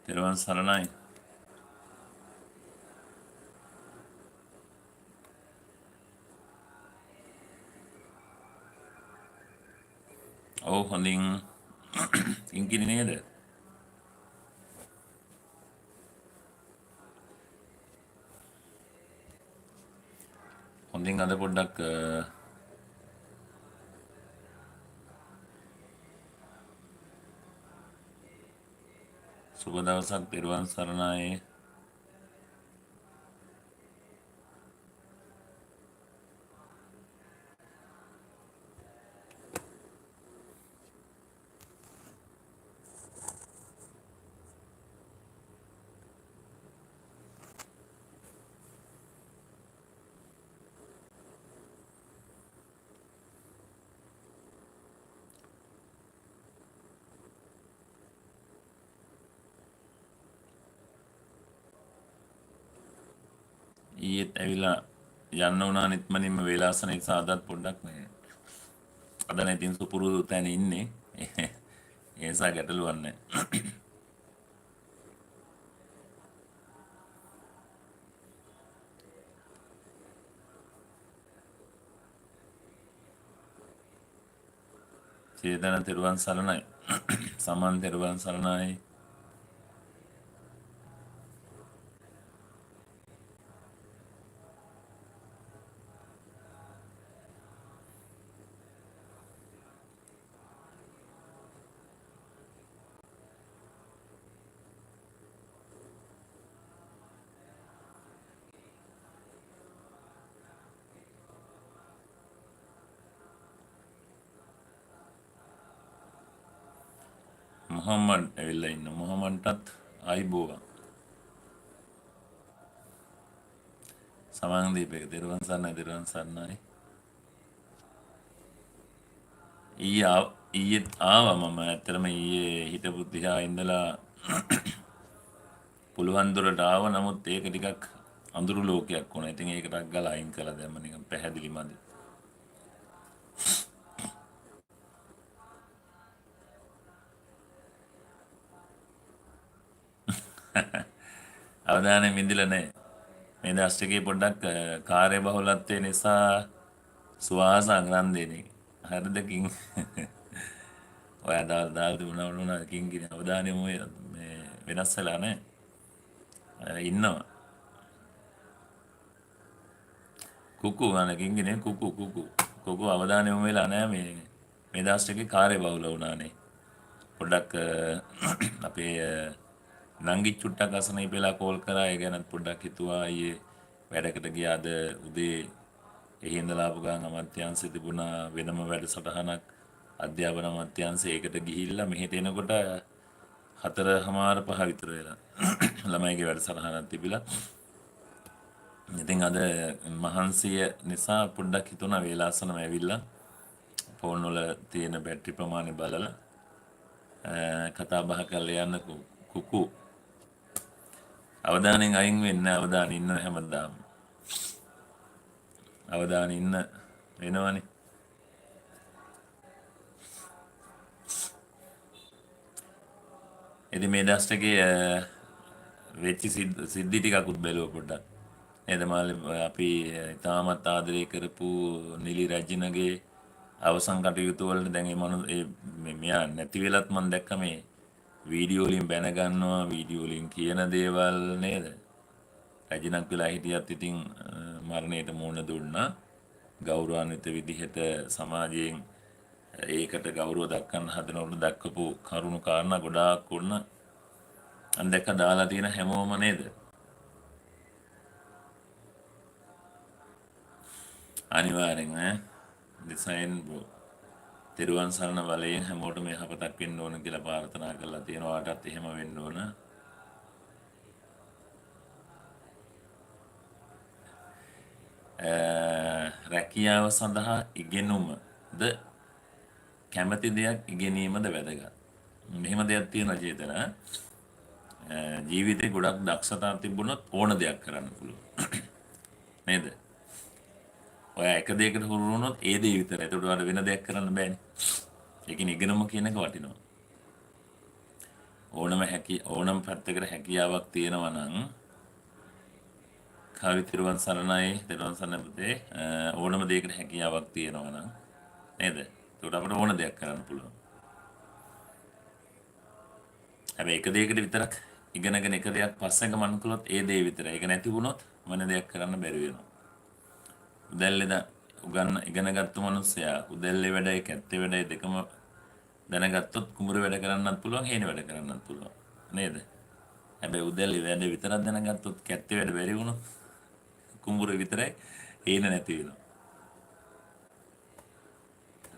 තෙරුවන් සරණයි. ඔව් හොඳින් ඉංගිනි නේද? හොඳින් අද පොඩ්ඩක් සුබ දවසක් තෙරුවන් සරණයි. ඊයේත් ඇවිල්ලා යන්න වුණා නිත්මනින්ම වේලාසන නිසා අදත් පොඩ්ඩක් මේ අද නම් ඉතින් සුපුරුදු තැන ඉන්නේ. ඒ නිසා ගැටලුවක් නැහැ. චේතන තෙරුවන් සරණයි. සමන් තෙරුවන් සරණයි. මොහම්මඩ් ඇවිල්ලා ඉන්න. මොහම්මඩ්ටත් ආයිබෝවන්. සමන් දීපේක තෙරුවන් සරණයි තෙරුවන් සරණයි. ඊයේත් ආවා මම ඇත්තටම ඊයේ හිටපු දිහා ඉඳලා පුළුවන් දුරට ආවා. නමුත් ඒක ටිකක් අඳුරු ලෝකයක් වුණා. ඉතින් ඒකටක් ගාලා අයින් කළා දැම්ම නිකන් පැහැදිලි මදි. අවධානය මිදිලා නැහැ. මේ දවස් ටිකේ පොඩ්ඩක් කාර්ය බහුලත්වය නිසා සුවාස අග්‍රන්දේනේ. හරිද කිං? ඔය දාල් දුන්නා කිං කියන අවධානය මේ වෙනස් වෙලා නැහැ. ඉන්නවා. කුකු ගන්න කිංගිනේ කුකු අවධානය යොමු වෙලා නැහැ මේ දවස් ටිකේ කාර්ය බහුල වුණානේ. පොඩ්ඩක් අපේ නංගි චුට්ටක් අසනීප වෙලා කෝල් කරා. ඒ ගැන පොඩ්ඩක් හිතුවා. ඊයේ වැඩකට ගියාද උදේ එහි ඉඳලා ආපු ගමන් අමාත්‍යාංශෙ තිබුණා වෙනම වැඩසටහනක් අධ්‍යාපන අමාත්‍යාංශය. ඒකට ගිහිල්ලා මෙහෙට එනකොට 4:05 විතර වෙලා ළමයිගේ වැඩසටහනක් තිබිලා. ඉතින් අද මහන්සිය නිසා පොඩ්ඩක් හිතුණා වේලාසනම ඇවිල්ලා ෆෝන් වල තියෙන බැටරි ප්‍රමාණය බලලා කතා බහ කරලා යන්න. කුකු අවධානයෙන් අයින් වෙන්න. අවධානය ඉන්න හැමදාම අවධානය ඉන්න වෙනවනේ. ඉතින් මේ දවස් ටිකේ වෙච්ච සිද්ධි ටිකකුත් බැලුවා පොඩ්ඩක්. නේද මාළි අපි තාමත් ආදරය කරපු නිලි රජිනගේ අවසන් කටයුතු වලට දැන් මෙයා නැති වෙලත් මම දැක්ක මේ වීඩියෝ වලින් බැන ගන්නවා වීඩියෝ වලින් කියන දේවල් නේද රජිනක් වෙලා හිටියත් ඉතින් මරණයට මුහුණ දුන්නා ගෞරවාන්විත විදිහට සමාජයෙන් ඒකට ගෞරව දක්වන්න හදනවලු දක්වපු කරුණු කාරණා ගොඩාක් වුණ අන්දක දාලා තියෙන හැමෝම නේද අනිවාර්යෙන් ඈ ඩිසයින් බ්‍රෝ තිරුවන් සරණ බලයෙන් හැමෝටම යහපතක් වෙන්න ඕන කියලා ප්‍රාර්ථනා කරලා තියෙනවා ඔයාටත් එහෙම වෙන්න ඕන රැකියාව සඳහා ඉගෙනුමද කැමති දෙයක් ඉගෙනීමද වැදගත් මෙහෙම දෙයක් තියෙනවා චේතන ජීවිතේ ගොඩක් දක්ෂතා තිබුණොත් ඕන දෙයක් කරන්න පුළුවන් නේද ඔයා එක දෙයකට හුරු වුණොත් ඒ දේ විතරයි ඒකට වඩා වෙන දෙයක් කරන්න බෑනේ ඒ කියන්නේ ඉගෙනුම කියන එක වටිනවා ඕනම පැත්තකට හැකියාවක් තියෙනවා නම් කවි තිරුවන් සරණයි තිරුවන් සරණ පුතේ ඕනම දෙයකට හැකියාවක් තියෙනවා නම් නේද ඒකට අපිට ඕන දෙයක් කරන්න පුළුවන් හැබැයි එක දෙයකට විතරක් ඉගෙනගෙන එක දෙයක් පස්සෙන් ගමන් කළොත් ඒ දේ විතරයි ඒක නැති වුණොත් වෙන දෙයක් කරන්න බැරි වෙනවා උදැල්ලේ ඉගෙනගත්තු මිනිස්සයා උදැල්ලේ වැඩයි කැත්තේ වැඩයි දෙකම දැනගත්තොත් කුඹුර වැඩ කරන්නත් පුළුවන් හේන වැඩ කරන්නත් පුළුවන් නේද හැබැයි උදැල්ලේ වැඩ විතරක් දැනගත්තොත් කැත්තේ වැඩ බැරි වුණොත් කුඹුර විතරයි හේන නැති වෙනවා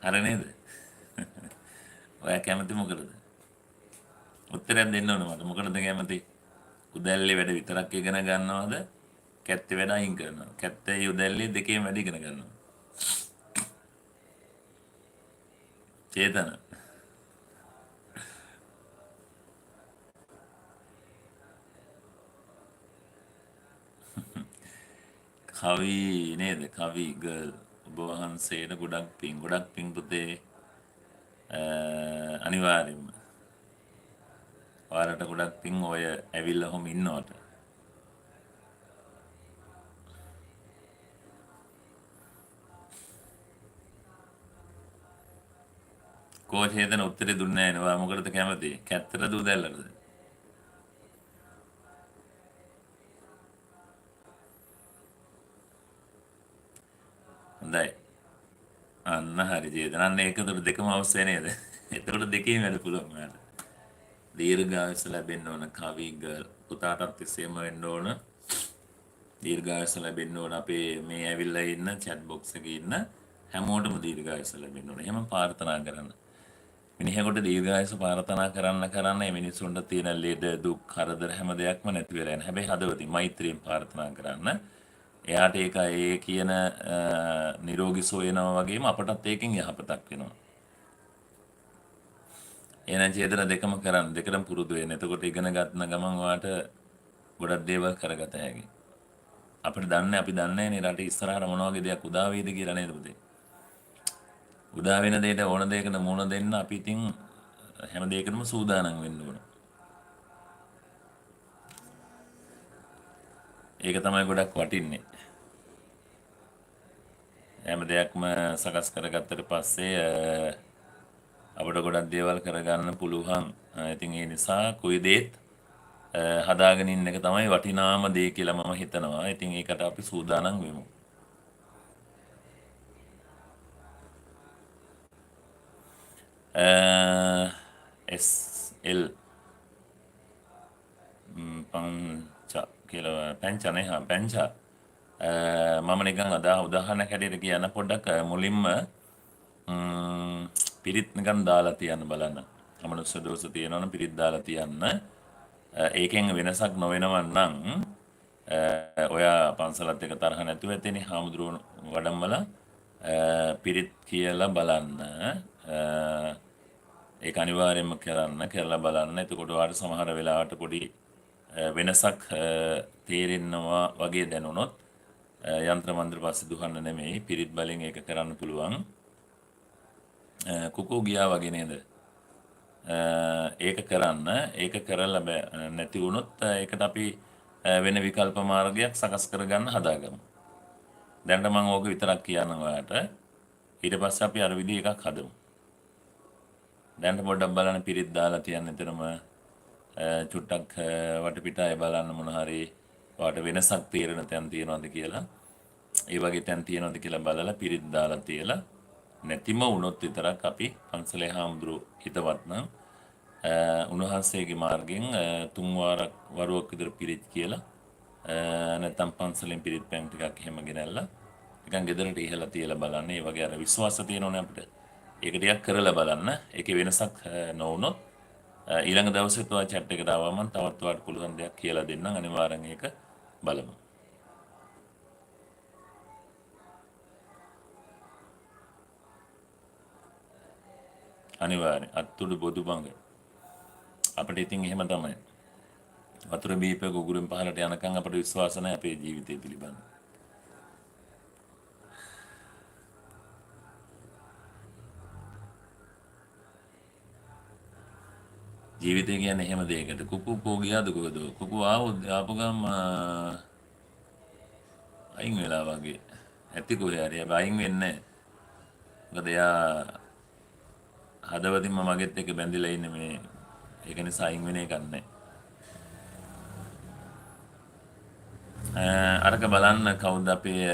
අර නේද ඔයා කැමති මොකටද උත්තරයක් දෙන්න ඕන මට මොකටද කැමති උදැල්ලේ වැඩ විතරක් ඉගෙන ගන්නවද කැත්තේ වැඩ අයින් කරනවා කැත්තේ උදැල්ලේ දෙකේම වැඩ ඉගෙන ගන්නවා චේතන කවි නේද කවි ගර්ල් ඔබ වහන්සේට ගොඩක් පිං පුතේ අනිවාර්යෙන්ම ඔයාලට ගොඩක් පිං ඔය ඇවිල්ලා ඔහොම ඉන්නවට කෝච් හේතන උත්තරේ දුන්නේ නැහැ නේ ඔයා මොකටද කැමති කැත්තටද උදැල්ලටද හොඳයි අන්න හරි චේතන අන්න ඒකතර දෙකම අවශ්‍ය නේද එතකොට දෙකේම වැඩ පුළුවන් ඔයාලට දීර්ඝායුෂ ලැබෙන්න ඕන කවි ගර්ල් පුතාටත් එසේම වෙන්න ඕන දීර්ඝායුෂ ලැබෙන්න ඕන අපේ මේ ඇවිල්ලා ඉන්න chat box එකේ ඉන්න හැමෝටම දීර්ඝායුෂ ලැබෙන්න ඕන එහෙම ප්‍රාර්ථනා කරන්න මිනිහෙකුට දීර්ඝායුෂ ප්‍රාර්ථනා කරන්න මේ මිනිස්සුන්ට තියෙන ලෙඩ දුක් කරදර හැම දෙයක්ම නැති වෙලා යන හැබැයි හදවතින් මෛත්‍රියෙන් ප්‍රාර්ථනා කරන්න එයාට ඒක ඒ කියන නිරෝගී සොයනවා වගේම අපටත් ඒකෙන් යහපතක් වෙනවා එහෙනම් චේතන දෙකම කරන්න දෙකටම පුරුදු වෙන්න. එතකොට ඉගෙන ගන්න ගමන් ඔයාට ගොඩක් දේවල් කරගත හැකියි. අපි දන්නේ නේ රට ඉස්සරහට මොන වගේ දෙයක් උදා වෙයිද කියලා නේද පුතේ. උදා වෙන දෙයට ඕන දෙයකට මුහුණ දෙන්න අපි ඉතින් හැම දෙයකටම සූදානම් වෙන්න ඕන. ඒක තමයි ගොඩක් වටින්නේ. හැම දෙයක්ම සකස් කරගත්තට පස්සේ අපිට ගොඩක් දේවල් කරගන්න පුළුවන්. ඉතින් ඒ නිසා කොයි දේත් හදාගෙන ඉන්න එක තමයි වටිනාම දේ කියලා මම හිතනවා. ඉතින් ඒකට අපි සූදානම් වෙමු. SL පංච කියලා පංච මම නිකන් උදාහරණයක් හැටියට කියන්න පොඩ්ඩක් මුලින්ම පිරිත් නිකන් දාලා තියන්න බලන්න. අමනුෂ්‍ය දෝෂ තියෙනවනම් පිරිත් දාලා තියන්න. ඒකෙන් වෙනසක් නොවෙනවා නම් ඔයා පන්සලත් එක තරහ නැතුව ඇතේනේ හාමුදුරුවෝ වඩම්මලා පිරිත් කියලා බලන්න. ඒක අනිවාර්යයෙන්ම කරලා බලන්න. එතකොට ඔයාලට සමහර වෙලාවට පොඩි වෙනසක් තේරෙනවා වගේ දැනුණොත් යන්ත්‍ර මන්ත්‍ර පස්සේ දුහන්න නෙමෙයි පිරිත් බලෙන් ඒක කරන්න පුළුවන්. කුකෝ ගියා වගේ නේද? ඒක කරන්න ඒක කරලා නැති වුණොත් ඒකට අපි වෙන විකල්ප මාර්ගයක් සකස් කරගන්න හදාගමු. දැනට මම ඕක විතරක් කියන්න ඔයාලට. ඊට පස්සේ අපි අර විදිහ එකක් හදමු. දැන් පොඩ්ඩක් බලන්න පිරිත් දාලා තියන්න එතරම් චුට්ටක් වටපිටාය බලන්න මොන හරි වාට වෙනසක් තේරෙන තැන් තියෙනවද කියලා. ඒ වගේ තැන් තියෙනවද කියලා බලලා පිරිත් දාලා තියලා නැතිම වුණොත් විතරක් අපි පන්සලේ හාමුදුරුවෝ හිතවත් නම් උන්වහන්සේගේ මාර්ගයෙන් තුන් වරුවක් විතර පිරිත් කියලා නැත්නම් පන්සලෙන් පිරිත් පැන් ටිකක් එහෙම ගෙනල්ලා නිකන් ගෙදරට ඉහලා තියලා බලන්න. ඒ වගේ අර විශ්වාස තියෙනවනේ අපිට. ඒක ටිකක් කරලා බලන්න. ඒකේ වෙනසක් නොවුනොත් ඊළඟ දවසෙත් ඔය chat එකට ආවම තවත් ඔයාලට පුළුවන් දෙයක් කියලා දෙන්නම්. අනිවාර්යෙන් ඒක බලමු. අනිවාර්යෙන් අත්තුඩු බොදු බංග. අපිට ඉතින් එහෙම තමයි. වතුර බීප ගුගුරෙන් පහලට යනකම් අපිට විශ්වාස නැහැ අපේ ජීවිතය පිළිබඳව. ජීවිතය කියන්නේ එහෙම දෙයකට. කුකු කෝ ගියාද කොහෙද? කුකු ආපු ගම අයින් වෙලා වගේ. ඇති කොහේ හරි. හැබැයි අයින් වෙන්නේ නැහැ. මොකද එයා හදවතින්ම මගෙත් එක්ක බැඳිලා ඉන්නේ මේ. ඒක නිසා අයින් වෙන එකක් නැහැ. අරක බලන්න කවුද අපේ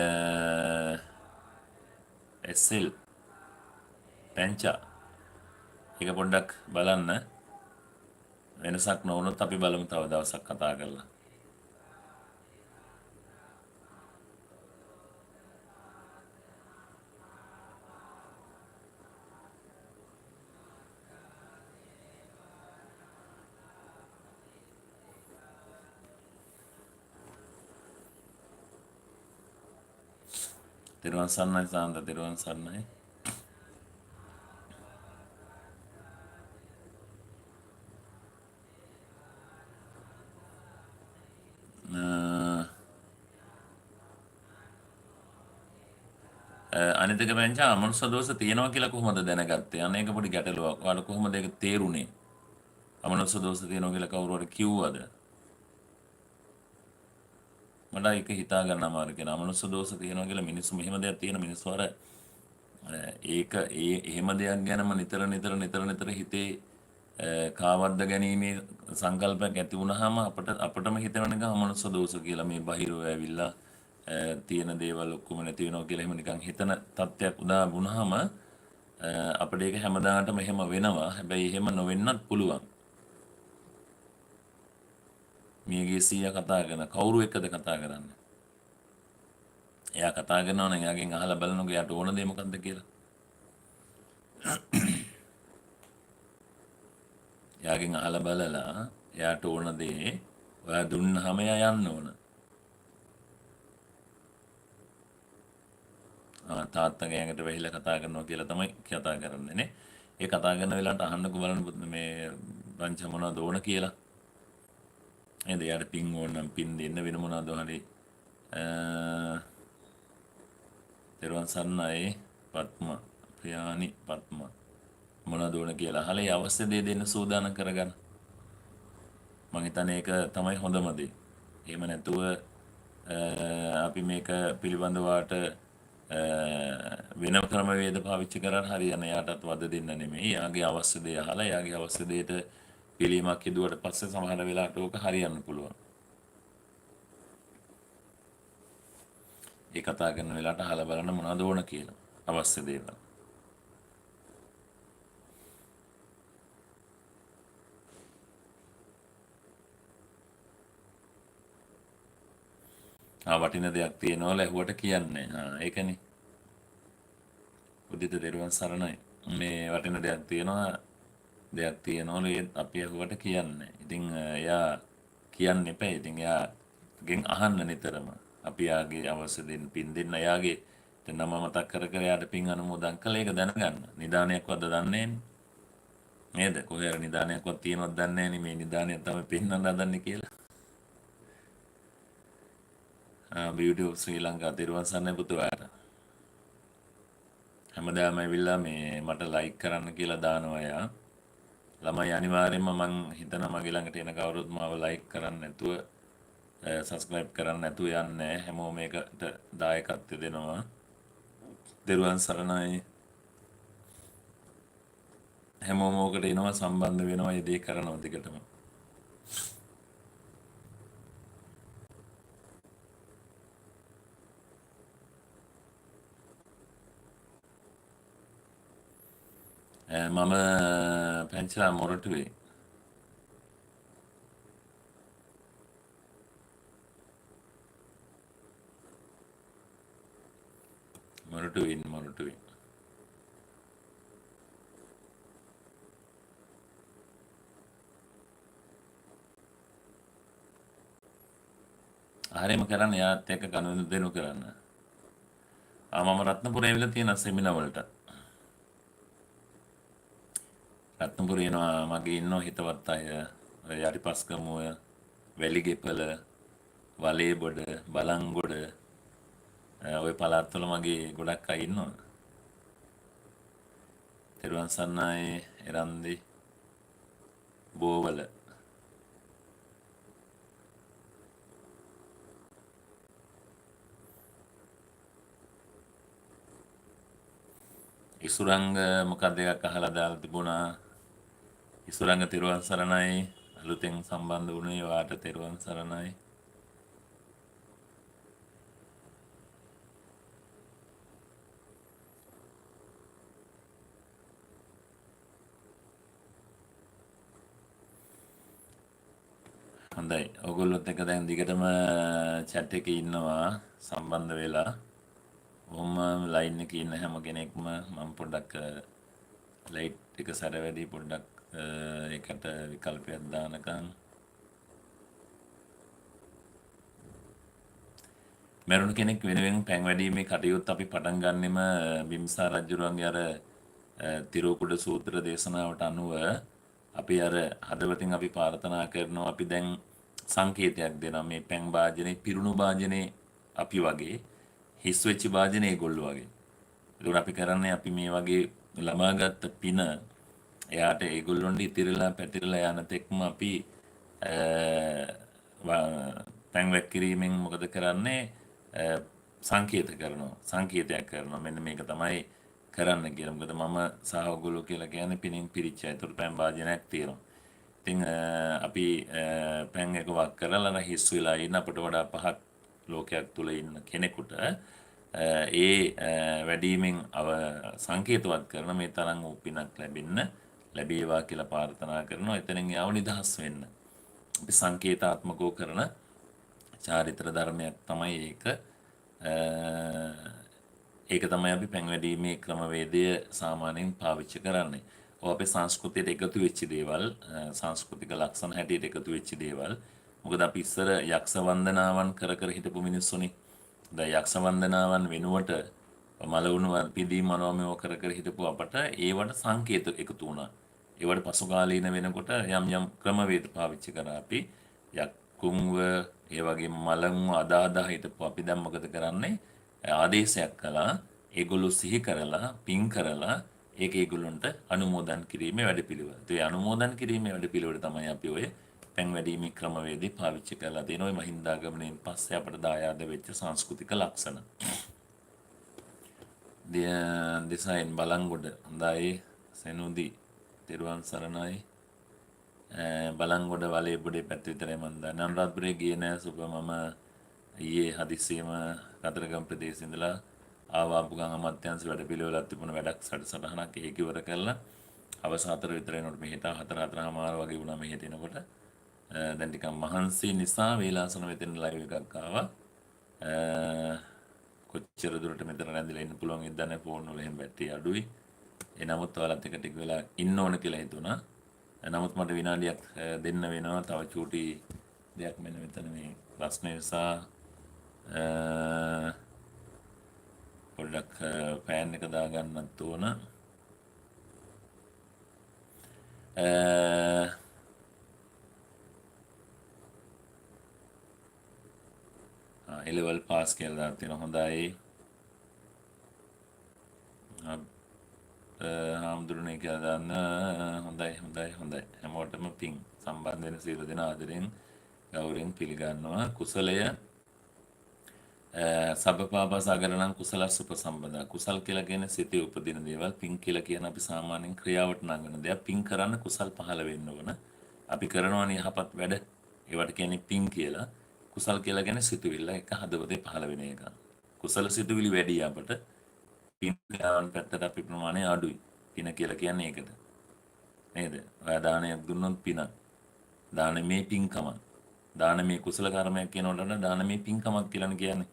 එස්එල් පැංචා. ඒක පොඩ්ඩක් බලන්න. වෙනසක් නොවුනොත් අපි බලමු තව දවසක් කතා කරලා. තිරුවන් සරණයි සාන්ත තිරුවන් සරණයි. අනිතක පැංචා අමනුෂ්‍ය දෝෂ තියෙනවා කියලා කොහොමද දැනගත්තේ? අනේක පොඩි ගැටලුවක්. ඔයාලා කොහොමද ඒක තේරුනේ? අමනුෂ්‍ය දෝෂ තියෙනවා කියලා කවුරු හරි කිව්වද? මට ඒක හිතා ගන්න අමාරු කෙනා. අමනුෂ්‍ය දෝෂ තියෙනවා කියලා මිනිස්සු මෙහෙම දෙයක් තියෙන මිනිස්සු අර ඒක එහෙම දෙයක් ගැනම නිතර හිතේ කාවද්ද ගැනීමේ සංකල්පයක් ඇති වුණාම අපටම හිතෙන නිකන් අමනුෂ්‍ය දෝෂ කියලා මේ බහිරව ඇවිල්ලා තියෙන දේවල් ඔක්කොම නැති වෙනවා කියලා එහෙම නිකන් හිතන තත්ත්වයක් උදා වුණාම අපිට ඒක හැමදාටම එහෙම වෙනවා. හැබැයි එහෙම නොවෙන්නත් පුළුවන්. මියගේ සීයා කතා කරන කවුරු එක්කද කතා කරන්නේ? එයා කතා කරනවා නම් එයාගෙන් අහලා බලනකො එයාට ඕන දේ මොකද්ද කියලා. එයාගෙන් අහලා බලලා එයාට ඕන දේ ඔයා දුන්නාම එයා යන්න ඕන. තාත්තගේ ඇඟට වෙහිලා කතා කරනවා කියලා තමයි කතා කරන්නේ නේ. ඒ කතා කරන වෙලාවට අහන්නකෝ බලන්න මේ පංච මොනවද ඕන කියලා. නේද? එයාට පින් ඕන නම් පින් දෙන්න වෙන මොනවද හරි තෙරුවන් සරණයි පත්ම ප්‍රියානි පත්ම මොනවද ඕන කියලා අහලා ඒ අවශ්‍ය දේ දෙන්න සූදානම් කරගන්න. මම හිතන්නේ ඒක තමයි හොඳම දේ. එහෙම නැතුව අපි මේක පිළිබඳවට වෙන ක්‍රමවේද පාවිච්චි කරලා හරියන්නේ යාටත් වද දෙන්න නෙමෙයි. යාගේ අවශ්‍ය දේ අහලා යාගේ අවශ්‍ය දෙයට පිළියමක් යදුවට පස්සේ සමහර වෙලාවට ඕක හරියන්න පුළුවන්. ඒ කතා කරන වෙලාවට අහලා බලන්න මොනවද ඕන කියලා. අවශ්‍ය දේවල්. වටින දෙයක් තියෙනවා ලැහුවට කියන්නේ. ඒකනේ. උදිත දරුවන් සරණයි. මේ වටින දෙයක් තියෙනවලු ඒත් අපි ඇහුවට කියන්නේ. ඉතින් එයා කියන්න එපා. ඉතින් එයාගෙන් අහන්න නිතරම. අපි යාගේ අවශ්‍ය දෙන්න පින් දෙන්න යාගේ නම මතක් කර එයාට පින් අනුමෝදන් කළා. ඒක දැනගන්න. නිදානයක්වත් දන්නේ නේද? කොහේ හරි නිදානයක්වත් තියෙනවද දන්නේ නැහැ මේ නිදානය තමයි පෙන්වන්න හදන්නේ කියලා. beauty of ශ්‍රී ලංකා තිරුවන් සරණයි පුතුයාට. හැමදාම ඇවිල්ලා මේ මට ලයික් කරන්න කියලා දානවා එයා. ළමයි අනිවාර්යයෙන්ම මං හිතනවා මගේ ළඟට එන කවුරුත් මාව ලයික් කරන්න නැතුව සබස්ක්‍රයිබ් කරන්න නැතුව යන්නේ හැමෝම මේකට දායකත්වය දෙනවා. දරුවන් සරණයි හැමෝම ඕකට එනවා සම්බන්ධ වෙනවා ඒ දේ කරනවා දිගටම. මම පැංචලා මොරටුවේ. මොරටුවේ. හරියම කරන්න යාත් එක්ක ගනුදෙනු කරන්න. මම රත්නපුරේ ඇවිල්ලා තියෙන සෙමිනාර් වලට. රත්නපුරේ එනවා මගේ ඉන්නෝ හිතවත් අය. ඔය යටිපස්කමුව, වැලිගෙපල, වලේබොඩ, බලංගොඩ ඔය පළාත්වල මගේ ගොඩක් අය ඉන්නවා. තෙරුවන් සරණයි එරන්දි බෝවල. ඉසුරංග මොකක්ද එකක් අහලා දාලා තිබුණා. ඉසුරංග තෙරුවන් සරණයි අලුතෙන් සම්බන්ධ වුණේ වාට තෙරුවන් සරණයි. හොඳයි. ඔයගොල්ලොත් එක දැන් දිගටම chat එකේ ඉන්නවා සම්බන්ධ වෙලා. ඔහොම ලයින් එකේ ඉන්න හැම කෙනෙක්ම මම පොඩ්ඩක් ලයිට් එක සැර වැඩි පොඩ්ඩක් ඒකට විකල්පයක් දානකම් මරුණු කෙනෙක් වෙනුවෙන් පැන් වැඩීමේ කටයුත්ත අපි පටන් ගන්නෙම බිම්බිසාර රජුරුවන්ගේ අර තිරෝකුඩ සූත්‍ර දේශනාවට අනුව අපි අර හදවතින් අපි ප්‍රාර්ථනා කරනවා අපි දැන් සංකේතයක් දෙනවා මේ පැන් භාජනේ පිරුණු භාජනේ අපි වගේ හිස් වෙච්ච භාජනේ ඒගොල්ලෝ වගේ. ඒකෝර අපි කරන්නේ අපි මේ වගේ ළමාගත් පින එයාට ඒගොල්ලොන්ට ඉතිරිලා පැතිරලා යන තෙක්ම අපි පැන් වැක්කිරීමෙන් මොකද කරන්නේ සංකේතයක් කරනවා මෙන්න මේක තමයි කරන්න කියලා. මොකද මම සහ ඔයගොල්ලෝ කියලා කියන්නේ පිනින් පිරිච්ච. ඒතර පැන් භාජනයක් තියෙනවා. ඉතින් අපි පැන් එක වක් කරලා හිස් වෙලා ඉන්න අපට වඩා පහත් ලෝකයක් තුල ඉන්න කෙනෙකුට ඒ වැඩීමෙන් සංකේතවත් කරන මේ තරම් වූ පිනක් ලැබේවා කියලා ප්‍රාර්ථනා කරනවා. එතනින් යව නිදහස් වෙන්න. අපි සංකේතාත්මකව කරන චාරිත්‍ර ධර්මයක් තමයි ඒක. ඒක තමයි අපි පැන් වැඩීමේ ක්‍රමවේදය සාමාන්‍යයෙන් පාවිච්චි කරන්නේ. ඔය අපේ සංස්කෘතියට එකතු වෙච්ච දේවල්, සංස්කෘතික ලක්ෂණ හැටියට එකතු වෙච්ච දේවල්. මොකද අපි ඉස්සර යක්ෂ වන්දනාවන් කර කර හිටපු මිනිස්සුනේ. දැන් යක්ෂ වන්දනාවන් වෙනුවට මලවුණු පිදීම් මනෝමය කර කර හිටපු අපට ඒවට සංකේත එකතු වුණා. ඒවට පසු කාලීන වෙනකොට යම් ක්‍රමවේද පාවිච්චි කරා අපි යක්කුන්ව ඒ වගේ මලන්ව අදාදා හිටපු අපි දැන් මොකද කරන්නේ? ආදේශයක් කළා ඒගොල්ලෝ සිහි කරලා පින් කරලා ඒක ඒගොල්ලන්ට අනුමෝදන් කිරීමේ වැඩපිළිවෙල. ඒ අනුමෝදන් කිරීමේ වැඩපිළිවෙල තමයි අපි ඔය පැන් වැඩීමේ ක්‍රමවේදී පාවිච්චි කරලා තියෙන ඔය මහින්දාගමනයෙන් පස්සේ අපට දායාද වෙච්ච සංස්කෘතික ලක්ෂණ. දෙසයින් බලංගොඩ හොඳයි සෙනුදි තෙරුවන් සරණයි. බලංගොඩ වලේබොඩේ පැත්ත විතරයි මම දන්නේ. අනුරාධපුරේ ගියේ නෑ සුබ මම ඊයේ හදිස්සියම කතරගම ප්‍රදේශේ ඉඳලා ආවාපු ගම අමාත්‍යාංශ වැඩ පිළිවෙලක් තිබුණ වැඩක් සටහනක් ඒක ඉවර කරලා හවස 4 විතර එනකොට මෙහෙට 4:00 වගේ වුණා මෙහෙට එනකොට දැන් ටිකක් මහන්සි නිසා වේලාසන වෙතෙන් ලයිව් එකක් ආවා කොච්චර දුරට මෙතන රැඳිලා ඉන්න පුළුවන් ඉදන්නේ ෆෝන් වල එහෙම බැටරි අඩුයි ඒ නමුත් ඔයාලත් එක ටික වෙලා ඉන්න ඕන කියලා හිතුණා නමුත් මට විනාඩියක් දෙන්න වෙනවා තව චූටි දෙයක් මෙන්න මෙතන මේ ප්‍රශ්න නිසා පොඩ්ඩක් පෑන් එක දාගන්නත් ඕන එලෙවල් පාස් කියලා දාලා තියෙනවා හොඳයි හාමුදුරනේ කියලා දාන්න හොඳයි හැමෝටම පිං සම්බන්ධ වෙන සියලු දෙනා ආදරෙන් ගෞරවයෙන් පිළිගන්නවා කුසලය සබ්බපාප සාගරණං කුසලස්ස උපසම්පදා. කුසල් කියලා කියන්නේ සිතේ උපදින දේවල්. පින් කියලා කියන අපි සාමාන්‍යයෙන් ක්‍රියාවට නංවන දේවල්. පින් කරන්න කුසල් පහළ වෙන්න ඕන. අපි කරනවනේ යහපත් වැඩ. ඒවට කියන්නේ පින් කියලා. කුසල් කියලා කියන්නේ සිතුවිල්ල එක හදවතේ පහළ වෙන එක. කුසල සිතුවිලි වැඩි අපට. පින් ක්‍රියාවන් පැත්තට අපි ප්‍රමාණය අඩුයි. පින කියලා කියන්නේ ඒකට. නේද? ඔයා දානයක් දුන්නොත් පිනක්. දානමේ පින්කම. දානමේ කුසල කර්මයක් කියනකොට වඩා දානමේ පින්කමක් කියලානේ කියන්නේ.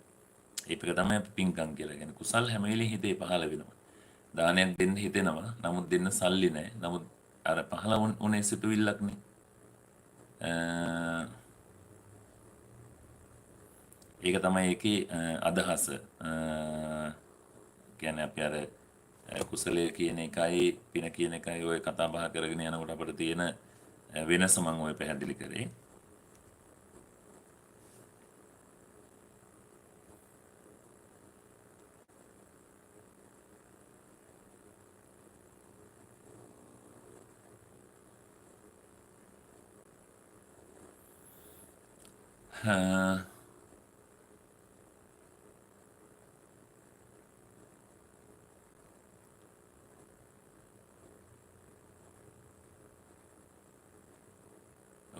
ඒක තමයි අපි පින්කම් කියලා කියන්නේ. කුසල් හැම වෙලෙම හිතේ පහළ වෙනවා. දානයක් දෙන්න හිතෙනවා. නමුත් දෙන්න සල්ලි නැහැ. නමුත් අර පහළ උනේ සිතුවිල්ලක් නේ. ඒක තමයි ඒකේ අදහස. කියන්නේ අපි අර කුසලය කියන එකයි පින කියන එකයි ඔය කතා බහ කරගෙන යනකොට අපිට තියෙන වෙනස මම ඔය පැහැදිලි කරේ.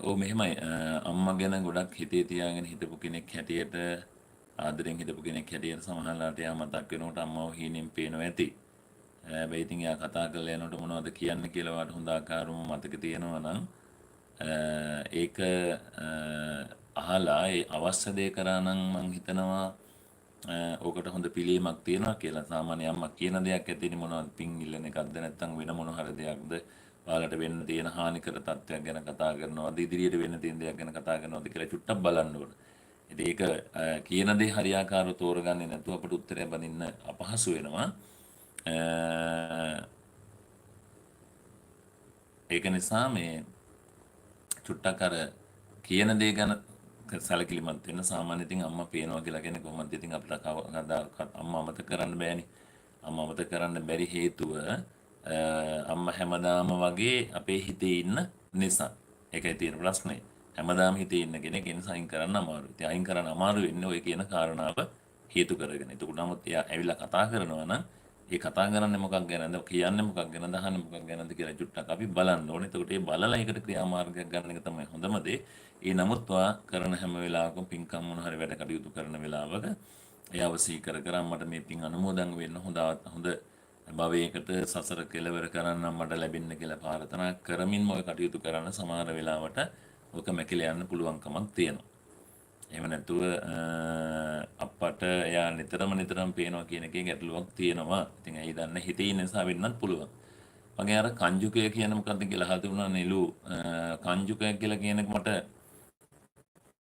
ඔව් මෙහෙමයි අම්මා ගැන ගොඩක් හිතේ තියාගෙන හිටපු කෙනෙක් හැටියට ආදරෙන් හිටපු කෙනෙක් හැටියට සමහරලාට යා මතක් වෙනකොට අම්මව හීනෙන් පේනවා ඇති. හැබැයි ඉතින් යා කතා කරලා යනකොට මොනවද කියන්නේ කියලා වාට හොඳ ආකාරව මතක තියෙනවා නම් ඒක අහලා ඒ අවශ්‍ය දේ කරා නම් මං හිතනවා ඕකට හොඳ පිළියමක් තියෙනවා කියලා. සාමාන්‍ය අම්මා කියන දෙයක් ඇතිනේ මොනවද පින් ඉල්ලන එකක්ද නැත්නම් වෙන මොන හරි දෙයක්ද ඔයාලට වෙන්න තියෙන හානිකර තත්ත්වයක් ගැන කතා කරනවද ඉදිරියට වෙන්න තියෙන දෙයක් ගැන කතා කරනවද කියලා චුට්ටක් බලන්න ඕන. ඉතින් ඒක කියන දේ හරියාකාරව තෝරගන්නේ නැතුව අපිට උත්තරය බඳින්න අපහසු වෙනවා. ඒක නිසා මේ චුට්ටක් අර කියන දේ ගැන සැලකිලිමත් වෙන්න. සාමාන්‍යයෙන් ඉතින් අම්මා පේනවා කියලා කියන්නේ කොහොමද ඉතින් අපිට කවදාකවත් අම්මා අමතක කරන්න බෑනේ. අම්මා අමතක කරන්න බැරි හේතුව අම්මා හැමදාම වගේ අපේ හිතේ ඉන්න නිසා. ඒකයි තියෙන ප්‍රශ්නේ. හැමදාම හිතේ ඉන්න කෙනෙක් ඒ නිසා අයින් කරන්න අමාරුයි. ඉතින් අයින් කරන්න අමාරු වෙන්නේ ඔය කියන කාරණාව හේතු කරගෙන. එතකොට නමුත් එයා ඇවිල්ලා කතා කරනවා නම් ඒ කතා කරන්නේ මොකක් ගැනද කියන්නේ මොකක් ගැනද අහන්නේ මොකක් ගැනද කියලා චුට්ටක් අපි බලන්න ඕනේ. එතකොට ඒ බලලා ඒකට ක්‍රියාමාර්ගයක් ගන්න එක තමයි හොඳම දේ. ඒ නමුත් ඔයා කරන හැම වෙලාවකම පින්කම් මොන හරි වැඩ කටයුතු කරන වෙලාවක එයාව සීකර කර මට මේ පින් අනුමෝදන් වෙන්න හොඳ භවයකට සසර කෙලවර කරන්න මට ලැබෙන්න කියලා ප්‍රාර්ථනා කරමින් ඔය කටයුතු කරන සමහර වෙලාවට ඔක මැකිලා යන්න පුළුවන්කමක් තියෙනවා. එහෙම නැතුව අපට එයා නිතරම පේනවා කියන එකේ ගැටලුවක් තියෙනවා. ඉතින් ඇයි දන්නේ හිතේ ඉන්න නිසා වෙන්නත් පුළුවන්. මගේ අර කංජුකය කියන මොකද්ද කියලා අහලා තිබුණා නෙළු කංජුකය කියලා කියන එක මට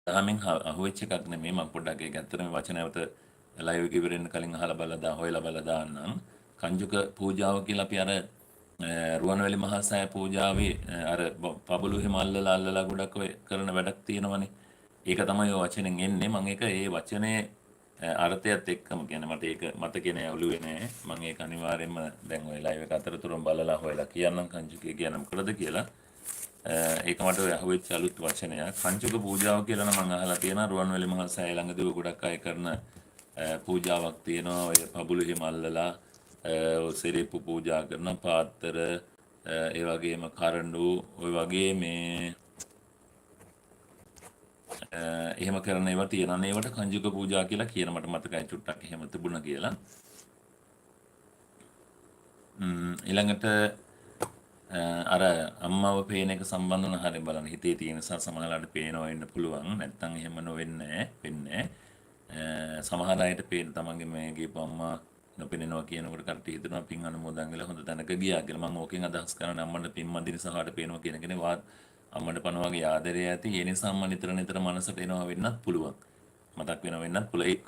තාමින් අහුවෙච්ච එකක් නෙමෙයි. මම පොඩ්ඩක් ඒක ඇත්තටම වචනයවත ලයිව් එක ඉවරෙන්න කලින් අහලා බලලා හොයලා බලලා දාන්නම්. කංජුක පූජාව කියලා අපි අර රුවන්වැලි මහා සෑය පූජාවේ අර පබළු හිම අල්ලලා ගොඩක් ඔය කරන වැඩක් තියෙනවනේ. ඒක තමයි ඔය වචනෙන් එන්නේ. මම ඒක ඒ වචනේ අර්ථයත් එක්කම කියන්නේ මට ඒක මතකේ නෑ ඔළුවේ නෑ. මම ඒක අනිවාර්යයෙන්ම දැන් ඔය ලයිව් එක අතරතුරම බලලා හොයලා කියන්නම් කංජුකය කියන මොකද කියලා. ඒක මට ඔය අහුවෙච්ච අලුත් වචනයක්. කංජුක පූජාව කියලා නම් මම අහලා තියෙනවා. රුවන්වැලි මහා සෑය ළඟදී ගොඩක් අය කරන පූජාවක් තියෙනවා. ඔය පබළු හිම අල්ලලා සිරිප්පු පූජා කරන පාත්තර ඒ වගේම කරඬු ඔය වගේ මේ එහෙම කරන ඒවා තියෙනවා. ඒවට කංජුක පූජා කියලා කියන මට මතකයි චුට්ටක් එහෙම තිබුණා කියලා. ඊළඟට අර අම්මව පේන එක සම්බන්ධ වුණ හරිය බලන්න හිතේ තියෙන නිසා සමහරවිට පේනවා වෙන්න පුළුවන්. නැත්තම් එහෙම නොවෙන්නේ වෙන්නේ. සමහර අයට පේන තමන්ගේ මේ ගිහපු අම්මා නොපෙනෙනවා කියනකොට කට්ටිය හිතනවා පින් අනුමෝදන් වෙලා හොඳ තැනක ගියා කියලා. මම ඕකෙන් අදහස් කරන්නේ අම්මන්ට පින් මදි නිසා හාට පේනවා කියන එකනේ. අම්මට පණ වගේ ආදරය ඇති. ඒ නිසා අම්මා නිතර මනසට එනවා වෙන්නත් පුළුවන්. මතක් වෙනවා වෙන්නත් පුළුවන්. ඒක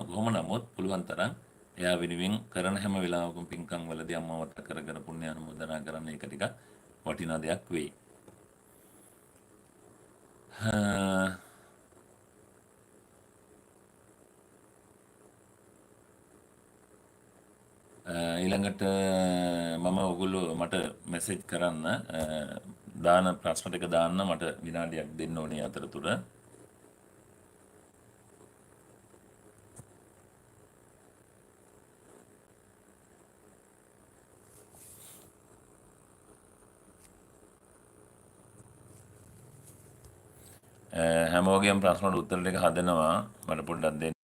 කොහොම නමුත් පුළුවන් තරම් එයා වෙනුවෙන් කරන හැම වෙලාවකම පින්කම් වලදී අම්මව මතක් කරගෙන පුණ්‍ය අනුමෝදනා කරන්න ඒක ටිකක් වටිනා දෙයක් වෙයි. ඊළඟට මම ඔයගොල්ලෝ මට මෙසේජ් කරන්න දාන ප්‍රශ්න ටික දාන්න මට විනාඩියක් දෙන්න ඕනේ අතරතුර. හැමෝගේම ප්‍රශ්න වලට උත්තර ටික හදනවා මට පොඩ්ඩක් දෙන්න.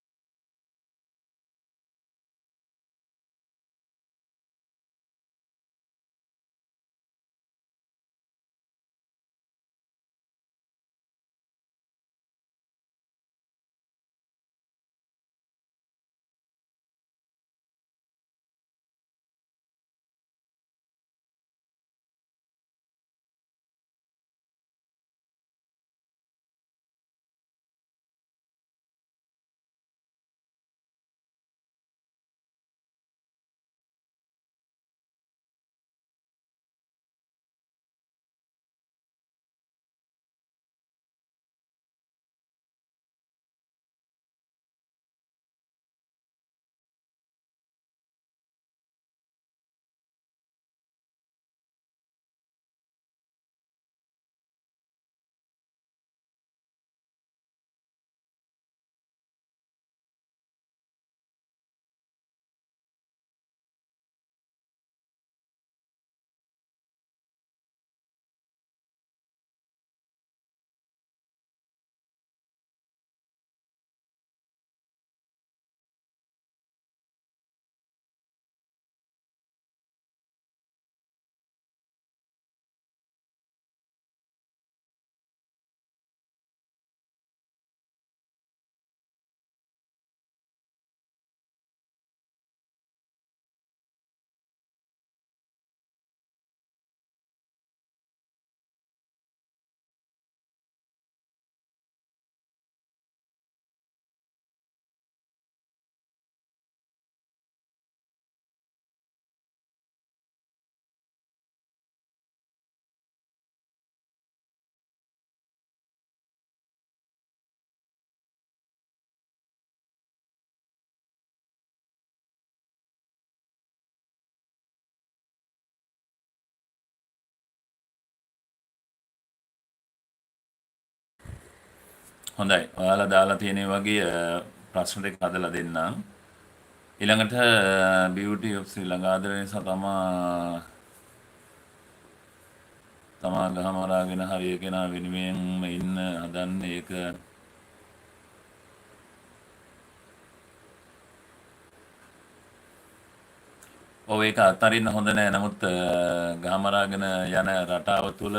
හොඳයි. ඔයාලා දාලා තියෙන වගේ ප්‍රශ්න ටික හදලා දෙන්නම්. ඊළඟට beauty of ශ්‍රී ලංකා ආදරය නිසා තමා ගහ මරාගෙන හරිය කෙනා වෙනුවෙන්ම ඉන්න හදන්නේ ඒක ඔව් ඒක අත්හරින්න හොඳ නෑ. නමුත් ගහ මරාගෙන යන රටාව තුළ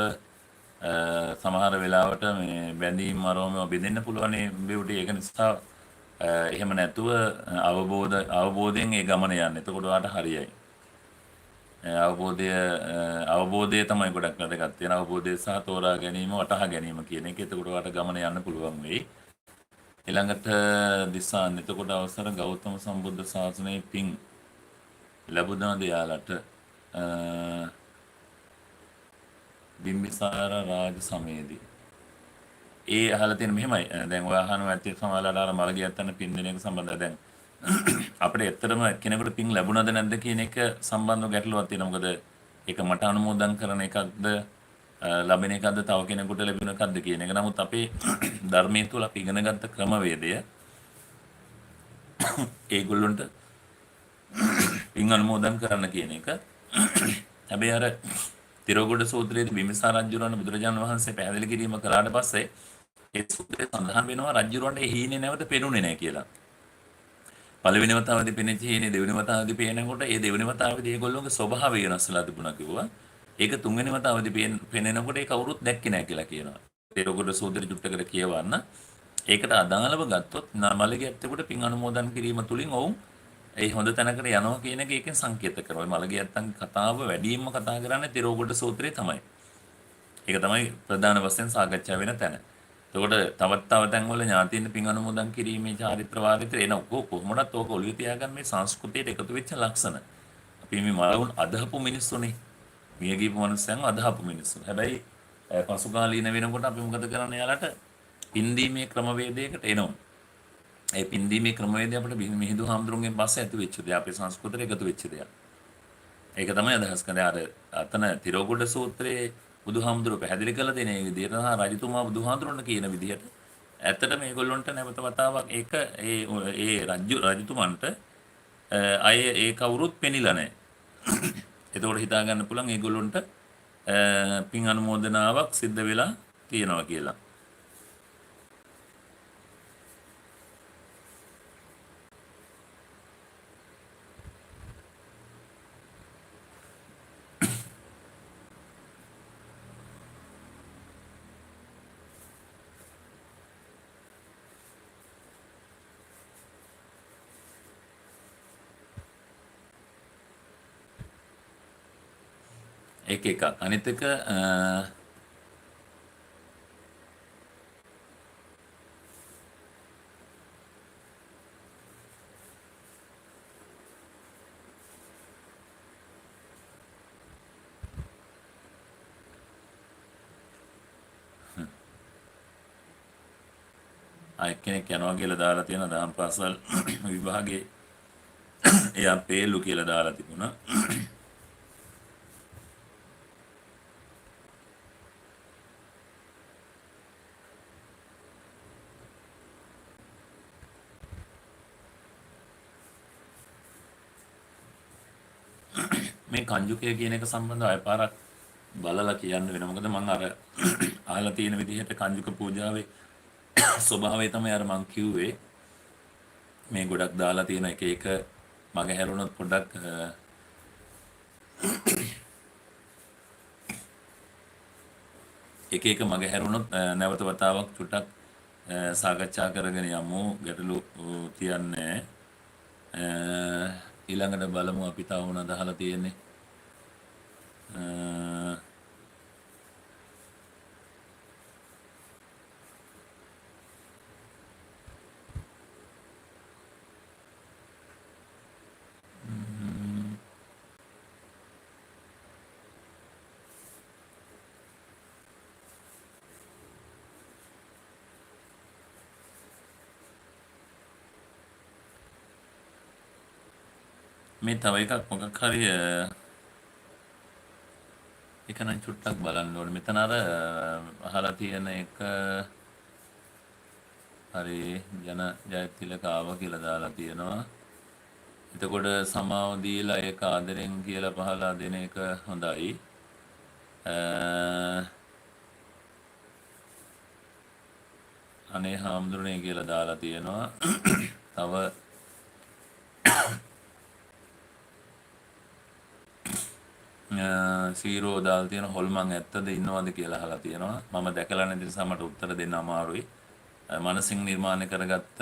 සමහර වෙලාවට මේ බැඳීම් මරෝම බෙදෙන්න පුළුවන් beauty ඒක නිසා එහෙම නැතුව අවබෝධයෙන් ඒ ගමන යන්න. එතකොට ඔයාට හරියයි. අවබෝධය අවබෝධය තමයි ගොඩක් වැදගත් වෙන අවබෝධය සහ තෝරා ගැනීම වටහා ගැනීම කියන එක. එතකොට ඔයාට ගමන යන්න පුළුවන් වෙයි. ඊළඟට දිසාන් එතකොට අවසර ගෞතම සම්බුද්ධ ශාසනයේ පිං ලැබුණාද යාලට බිම්බිසාර රාජ සමයේදී ඒ අහලා තියෙන මෙහෙමයි දැන් ඔය අහනවා ඇත්තේ සමහරවල්ලාට අර මල ගියත්තන පින් දෙන එක සම්බන්ධව දැන් අපිට ඇත්තටම කෙනෙකුට පින් ලැබුණාද නැද්ද කියන එක සම්බන්ධව ගැටලුවක් තියෙනවා මොකද ඒක මට අනුමෝදන් කරන එකක්ද ලැබෙන එකක්ද තව කෙනෙකුට ලැබෙන එකක්ද කියන එක. නමුත් අපේ ධර්මයේ තුල අපි ඉගෙන ගත්ත ක්‍රමවේදය ඒගොල්ලන්ට පින් අනුමෝදන් කරන්න කියන එක. හැබැයි අර තිරෝගොඩ සූත්‍රයේදී බිම්බිසාර රජුරවණ බුදුරජාණන් වහන්සේ පැහැදිලි කිරීම කළාට පස්සේ ඒ සූත්‍රයේ සඳහන් වෙනවා රජුරවන්ට හීනේ නැවත පෙනුනේ නැහැ කියලා. පළවෙනි වතාවේදී පෙනෙච්ච හීනේ දෙවෙනි වතාවේදී පේනකොට ඒ දෙවෙනි වතාවේදී ඒගොල්ලෝගේ ස්වභාවය වෙනස් වෙලා තිබුණා කිව්වා. ඒක තුන්වෙනි වතාවේදී පෙනෙනකොට ඒක කවුරුත් දැක්කේ නැහැ කියලා කියනවා. තිරෝගොඩ සූත්‍රය චුට්ටකට කියවන්න. ඒකට අදාළව ගත්තොත් මලගේ ඇත්තෙකුට පින් අනුමෝදන් කිරීම තුලින් ඔවුන් ඒ හොඳ තැනකට යනවා කියන එක ඒකෙන් සංකේත කරනවා. මලගේ ඇත්තන්ගේ කතාව වැඩියෙන්ම කතා කරන්නේ තිරෝගොඩ සූත්‍රයේ තමයි. ඒක තමයි ප්‍රධාන වශයෙන් සාකච්ඡා වෙන තැන. එතකොට තව තැන්වල ඥාතීන් පින් අනුමෝදන් කිරීමේ චාරිත්‍ර වාරිත්‍ර එන කොහොමදත් ඕක ඔළුවේ තියාගන්න මේ සංස්කෘතියට එකතු වෙච්ච ලක්ෂණ. අපි මේ මලවුන් අදහපු මිනිස්සුනේ. මිය ගිහපු මිනිස්සුන් අදහපු මිනිස්සු. හැබැයි පසු කාලීන වෙනකොට අපි මොකද කරන්නේ යාලට පින්දීමේ ක්‍රමවේදයකට එනවා. ඒ පින්දීමේ ක්‍රමවේදය අපිට මිහිඳු හාමුදුරුවන්ගෙන් පස්සේ ඇති වෙච්ච දෙයක්. අපේ සංස්කෘතියට එකතු වෙච්ච දෙයක්. ඒක තමයි අදහස් කරන්නේ. අර අතන තිරෝගොඩ සූත්‍රයේ බුදුහාමුදුරුවෝ පැහැදිලි කළ දෙන ඒ විදිහට සහ රජතුමා බුදුහාමුදුරන්ට කියන විදිහට ඇත්තට මේගොල්ලොන්ට නැවත වතාවක් ඒක ඒ රජතුමන්ට අය ඒ කවුරුත් පෙනිලා නැහැ. එතකොට හිතා ගන්න පුළුවන් ඒගොල්ලොන්ට පින් අනුමෝදනාවක් සිද්ධ වෙලා තියෙනවා කියලා. එක එකක්. අනිත් එක එක්කෙනෙක් යනවා කියලා දාලා තියෙන දහම් පාසල් විභාගේ එයා පේලු කියලා දාලා තිබුණා. මේ කංජුකය කියන එක සම්බන්ධව අය පාරක් බලලා කියන්න වෙනවා. මොකද මම අර අහලා තියෙන විදිහට කංජුක පූජාවේ ස්වභාවය තමයි අර මං කිව්වේ. මේ ගොඩක් දාලා තියෙන එක මග හැරුණොත් පොඩ්ඩක් එක මග හැරුණොත් නැවත වතාවක් චුට්ටක් සාකච්ඡා කරගෙන යමු. ගැටලු තියන්නේ ඊළඟට බලමු අපි තව මොනවද අහලා තියෙන්නේ. මේ තව එකක් මොකක් හරි එක නම් චුට්ටක් බලන්න ඕනේ. මෙතන අර අහලා තියෙන එක හරි ජන ජයතිලක ආවා කියලා දාලා තියෙනවා. එතකොට සමාව දීලා ඒක ආදරෙන් කියලා පහලා දෙන එක හොඳයි. අනේ හාමුදුරනේ කියලා දාලා තියෙනවා. තව සීරෝ දාලා තියෙන හොල්මන් ඇත්තද ඉන්නවද කියලා අහලා තියෙනවා. මම දැකලා නැති නිසා මට උත්තර දෙන්න අමාරුයි. මනසින් නිර්මාණය කරගත්ත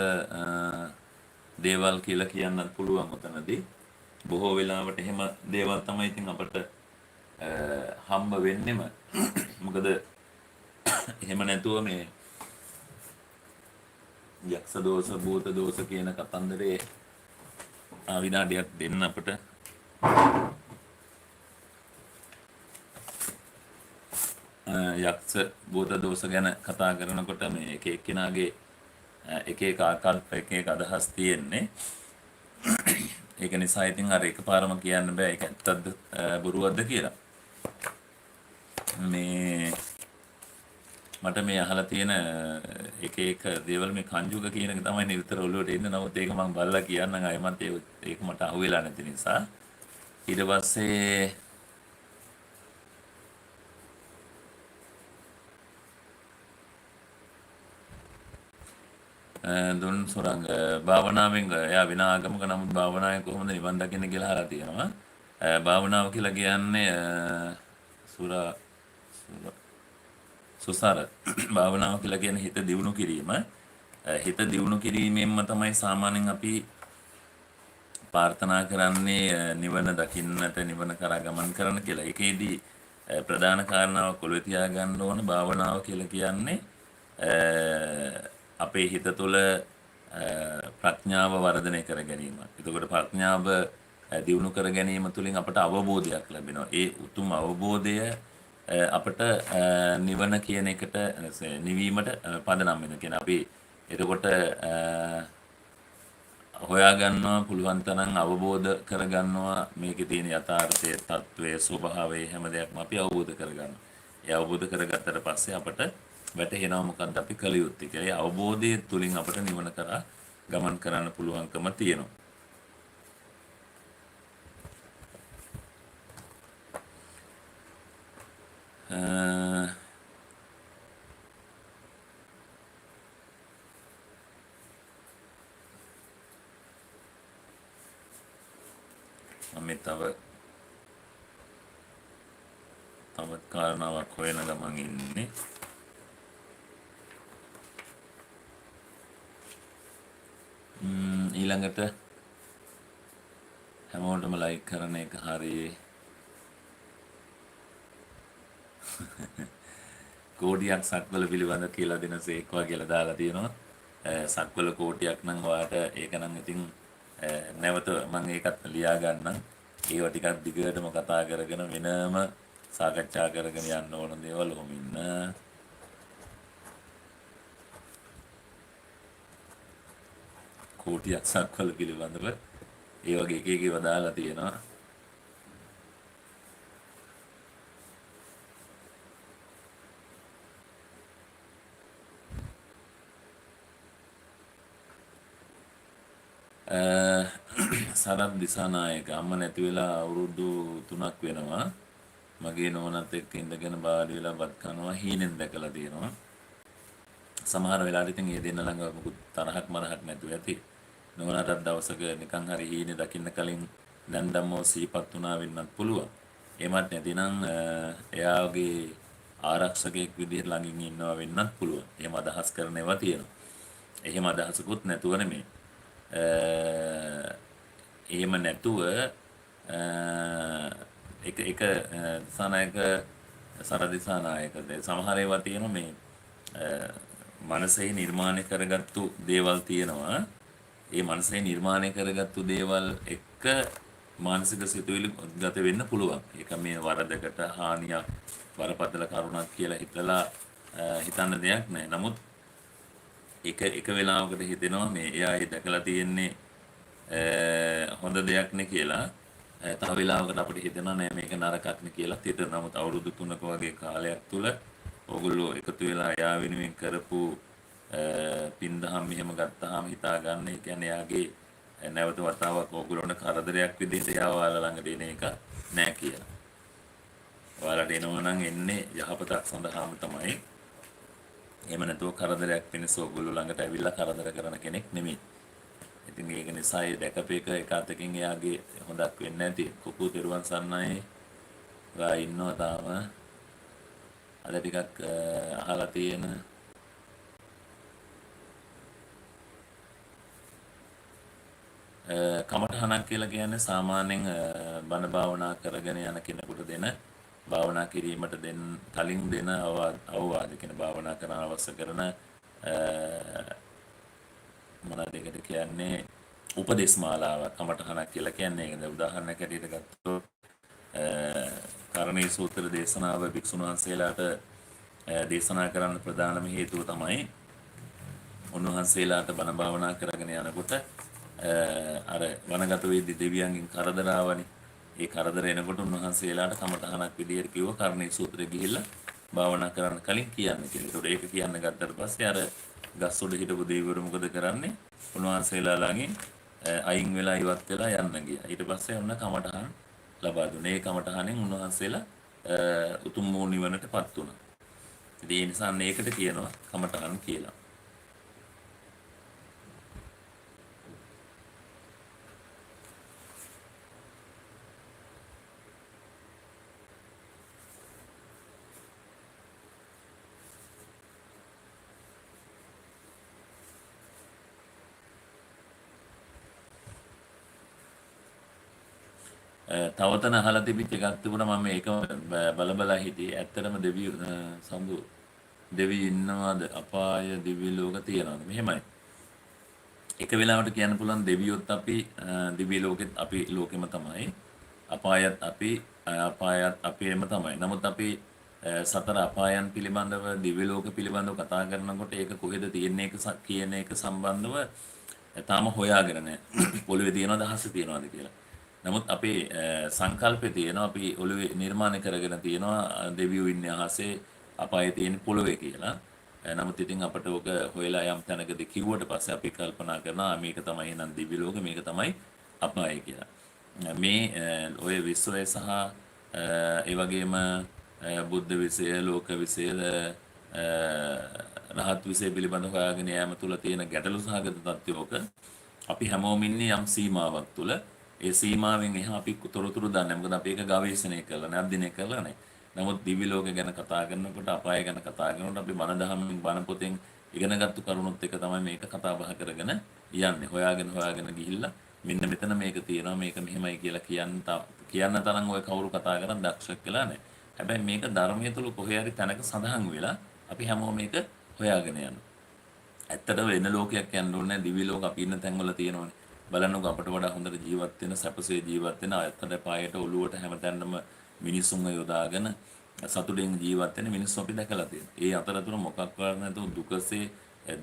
දේවල් කියලා කියන්නත් පුළුවන් උතනදී. බොහෝ වෙලාවට එහෙම දේවල් තමයි ඉතින් අපට හම්බ වෙන්නෙම. මොකද එහෙම නැතුව මේ යක්ෂ දෝෂ භූත දෝෂ කියන කතන්දරේ විනාඩියක් දෙන්න අපට. යක්ෂ භූත දෝෂ ගැන කතා කරනකොට මේ එක එක්කෙනාගේ එක ආකල්ප එක අදහස් තියෙන්නේ. ඒක නිසා ඉතින් අර එකපාරම කියන්න බෑ ඒක ඇත්තද බොරුවක්ද කියලා. මේ මට මේ අහලා තියෙන එක දේවල් මේ කංජුක කියන එක තමයි නිතර ඔළුවට එන්නේ. නමුත් ඒක මම බලලා කියන්නම් අයමත් ඒක මට අහුවෙලා නැති නිසා. ඊට පස්සේ දුන් සොරංග භාවනාවෙන් එයා වෙන ආගමක නමුත් භාවනාවෙන් කොහොමද නිවන් දකින්න කියලා අහලා තියෙනවා. භාවනාව කියලා කියන්නේ සුසර භාවනාව කියලා කියන්නේ හිත දියුණු කිරීම. හිත දියුණු කිරීමෙන්ම තමයි සාමාන්‍යයෙන් අපි ප්‍රාර්ථනා කරන්නේ නිවන දකින්නට නිවන කරා ගමන් කරන්න කියලා. ඒකෙදී ප්‍රධාන කාරණාව කොළොවේ තියාගන්න ඕන භාවනාව කියලා කියන්නේ අපේ හිත තුළ ප්‍රඥාව වර්ධනය කර ගැනීම. එතකොට ප්‍රඥාව දියුණු කර ගැනීම තුළින් අපට අවබෝධයක් ලැබෙනවා. ඒ උතුම් අවබෝධය අපට නිවන කියන එකට නිවීමට පදනම් වෙන කියන අපි එතකොට හොයාගන්නවා පුළුවන් තරම් අවබෝධ කරගන්නවා මේකේ තියෙන යථාර්ථය తත්වයේ ස්වභාවය හැම දෙයක්ම අපි අවබෝධ කරගන්නවා. ඒ අවබෝධ කරගත්තට පස්සේ අපට වැටහෙනවා මොකක්ද අපි කළ යුත්තේ කියලා. ඒ අවබෝධය තුලින් අපට නිවන කරා ගමන් කරන්න පුළුවන්කම තියෙනවා. මම තවත් කාරණාවක් හොයන ගමන් ඉන්නේ. ඊළඟට හැමෝටම ලයික් කරන එක හරියි. කෝටියක් සක්වල පිළිබඳ කියලා දෙන සේක්වා කියලා දාලා තියෙනවා. සක්වල කෝටියක් නම් ඔයාට ඒක නම් ඉතින් නැවත මම ඒකත් ලියා ගන්නම්. ඒව ටිකක් දිගටම කතා කරගෙන වෙනම සාකච්ඡා කරගෙන යන්න ඕන දේවල් ඔහොම ඉන්න. කෝටියක් සක්වල පිළිබඳව ඒ වගේ එක එක ඒවා දාලා තියෙනවා. සරත් දිසානායක අම්ම නැති වෙලා අවුරුදු 3ක් වෙනවා. මගේ නෝනත් එක්ක ඉඳගෙන බාඩි වෙලා බත් කනවා හීනෙන් දැකලා තියෙනවා. සමහර වෙලාවට ඉතින් ඒ දෙන්න ළඟ මොකුත් තරහක් මරහක් නැතුව ඇති. නෝනාටත් දවසක නිකන් හරි හීනේ දකින්න කලින් දැන් ධම්මෝ සිහිපත් වුණා වෙන්නත් පුළුවන්. එමත් නැතිනම් එයාගේ ආරක්ෂකයෙක් විදිහට ළඟින් ඉන්නවා වෙන්නත් පුළුවන්. එහෙම අදහස් කරන ඒවා තියෙනවා. එහෙම අදහසකුත් නැතුව නෙමෙයි. එහෙම නැතුව එක දිසානායක සරදිසානායක සමහර ඒවා තියෙනවා මේ මනසේ නිර්මාණය කරගත්තු දේවල් තියෙනවා. ඒ මනසේ නිර්මාණය කරගත්තු දේවල් එක්ක මානසික සිතුවිලි ගත වෙන්න පුළුවන්. ඒක මේ වරදකට හානියක් බරපතල කරුණක් කියලා හිතන්න දෙයක් නැහැ. නමුත් එක වෙලාවකට හිතෙනවා මේ එයා දැකලා තියෙන්නේ හොඳ දෙයක් නේ කියලා. තව වෙලාවකට අපිට හිතෙනවා නෑ මේක නරකක් නේ කියලා. හිතන නමුත් අවුරුදු 3ක වගේ කාලයක් තුල ඕගොල්ලෝ එකතු වෙලා එයා වෙනුවෙන් කරපු පින්දහම් මෙහෙම ගත්තාම හිතා ගන්න. ඒ කියන්නේ එයාගේ නැවත වතාවක් ඕගොල්ලෝන්ට කරදරයක් විදිහට එයා ඔයාලා ළඟට එන එක නෑ කියලා. ඔයාලට එනවා නම් එන්නේ යහපතක් සඳහාම තමයි. එහෙම නැතුව කරදරයක් වෙනස ඕගොල්ලෝ ළඟට ඇවිල්ලා කරදර කරන කෙනෙක් නෙමෙයි. ඉතින් ඒක නිසා ඒ දැකපේක එක අතකින් එයාගේ හොඳක් වෙන්නේ නැති. කුකු තිරුවන් සන්නයි ගා ඉන්නවා තාම. අද ටිකක් අහලා තියෙන කමඨහනක් කියලා කියන්නේ සාමාන්‍යයෙන් බණ භාවනා කරගෙන යන කෙනෙකුට දෙන භාවනා කිරීමට කලින් දෙන අවවාද කියන භාවනා කරන අවශ්‍ය කරන මොනවද ඒකට කියන්නේ උපදේශ මාලාවක් කමඨහනක් කියලා කියන්නේ. ඒක උදාහරණයක් ඇටියට ගත්තොත් කරණීය සූත්‍ර දේශනාව භික්ෂුන් වහන්සේලාට දේශනා කරන්න ප්‍රධානම හේතුව තමයි උන්වහන්සේලාට බණ භාවනා කරගෙන යනකොට අර වනගත වෙද්දී දෙවියන්ගෙන් කරදර ආවනේ. ඒ කරදර එනකොට උන්වහන්සේලාට කමඨහනක් විදියට කිව්ව කරණීය සූත්‍රය ගිහිල්ලා භාවනා කරන්න කලින් කියන්න කියලා. ඒකට ඒක කියන්න ගත්තට පස්සේ අර ගස් උඩ හිටපු දෙවිවරු මොකද කරන්නේ? උන්වහන්සේලා ළඟින් අයින් වෙලා ඉවත් වෙලා යන්න ගියා. ඊට පස්සේ ඔන්න කමඨහන් ලබා දුන්නා. ඒ කමඨහනෙන් උන්වහන්සේලා උතුම් වූ නිවනටපත් වුණා. ඉතින් ඒ නිසා මේකට කියනවා කමඨහන් කියලා. තවතන අහලා තිබිච්ච එකක් තිබුණා මම ඒක බල හිටියේ. ඇත්තටම සම්දු දෙවියෝ ඉන්නවද? අපාය දිව්‍ය ලෝක තියනවද? මෙහෙමයි. එක වෙලාවට කියන්න පුළුවන් දෙවියොත් අපි දිව්‍ය ලෝකෙත් අපි ලෝකෙම තමයි. අපායත් අපේම තමයි. නමුත් අපි සතර අපායන් පිළිබඳව දිව්‍ය ලෝක පිළිබඳව කතා කරනකොට ඒක කොහෙද තියෙන්නේ කියන එක සම්බන්ධව තාම හොයාගෙන නැහැ. පොළවේ තියනවද අහසේ තියනවද කියලා. නමුත් අපේ සංකල්පේ තියෙනවා අපි ඔළුවේ නිර්මාණය කරගෙන තියෙනවා දෙවියෝ ඉන්නේ අහසේ අපායේ තියෙන පොළවේ කියලා. නමුත් ඉතින් අපට ඕක හොයලා යම් තැනකදී කිව්වට පස්සේ අපි කල්පනා කරනවා මේක තමයි එහෙනම් දිව්‍ය ලෝක මේක තමයි අපාය කියලා. මේ ඔය විශ්වය සහ ඒ වගේම බුද්ධ විෂය ලෝක විෂය රහත් විෂය පිළිබඳව හොයාගෙන යාම තුල තියෙන ගැටලු සහගත තත්ත්වයක අපි හැමෝම ඉන්නේ යම් සීමාවක් තුල. ඒ සීමාවෙන් එහා අපි තොරතුරු දන්නේ. මොකද අපි ඒක ගවේෂණය කරලා නැහැ, අධ්‍යයනය කරලා නැහැ. නමුත් දිව්‍ය ලෝක ගැන කතා කරනකොට, අපාය ගැන කතා කරනකොට අපි බණ දහමෙන් බණ පොතෙන් ඉගෙනගත්තු කරුණුත් එක තමයි මේක කතා බහ කරගෙන යන්නේ. හොයාගෙන ගිහිල්ලා මෙන්න මෙතන මේක තියෙනවා, මේක මෙහෙමයි කියලා කියන්න තරම් ඔය කවුරු කතා කරන් දක්ෂක් කියලා නැහැ. හැබැයි මේක ධර්මයේ තුල කොහේ හරි තැනක සඳහන් වෙලා අපි හැමෝම මේක හොයාගෙන යනවා. ඇත්තට වෙන ලෝකයක් යන්න ඕනේ නැහැ. දිවි ලෝක අපි ඉන්න තැන්වල තියෙනවනේ. බලන්නකො අපට වඩා හොඳට ජීවත් වෙන සැපසේ ජීවත් වෙන අයත්තට පායට ඔළුවට හැමතැනම මිනිසුන්ව යොදාගෙන සතුටින් ජීවත් වෙන මිනිස්සු අපි දැකලා තියෙනවා. ඒ අතරතුර මොකක්වත් නැතුව දුකසේ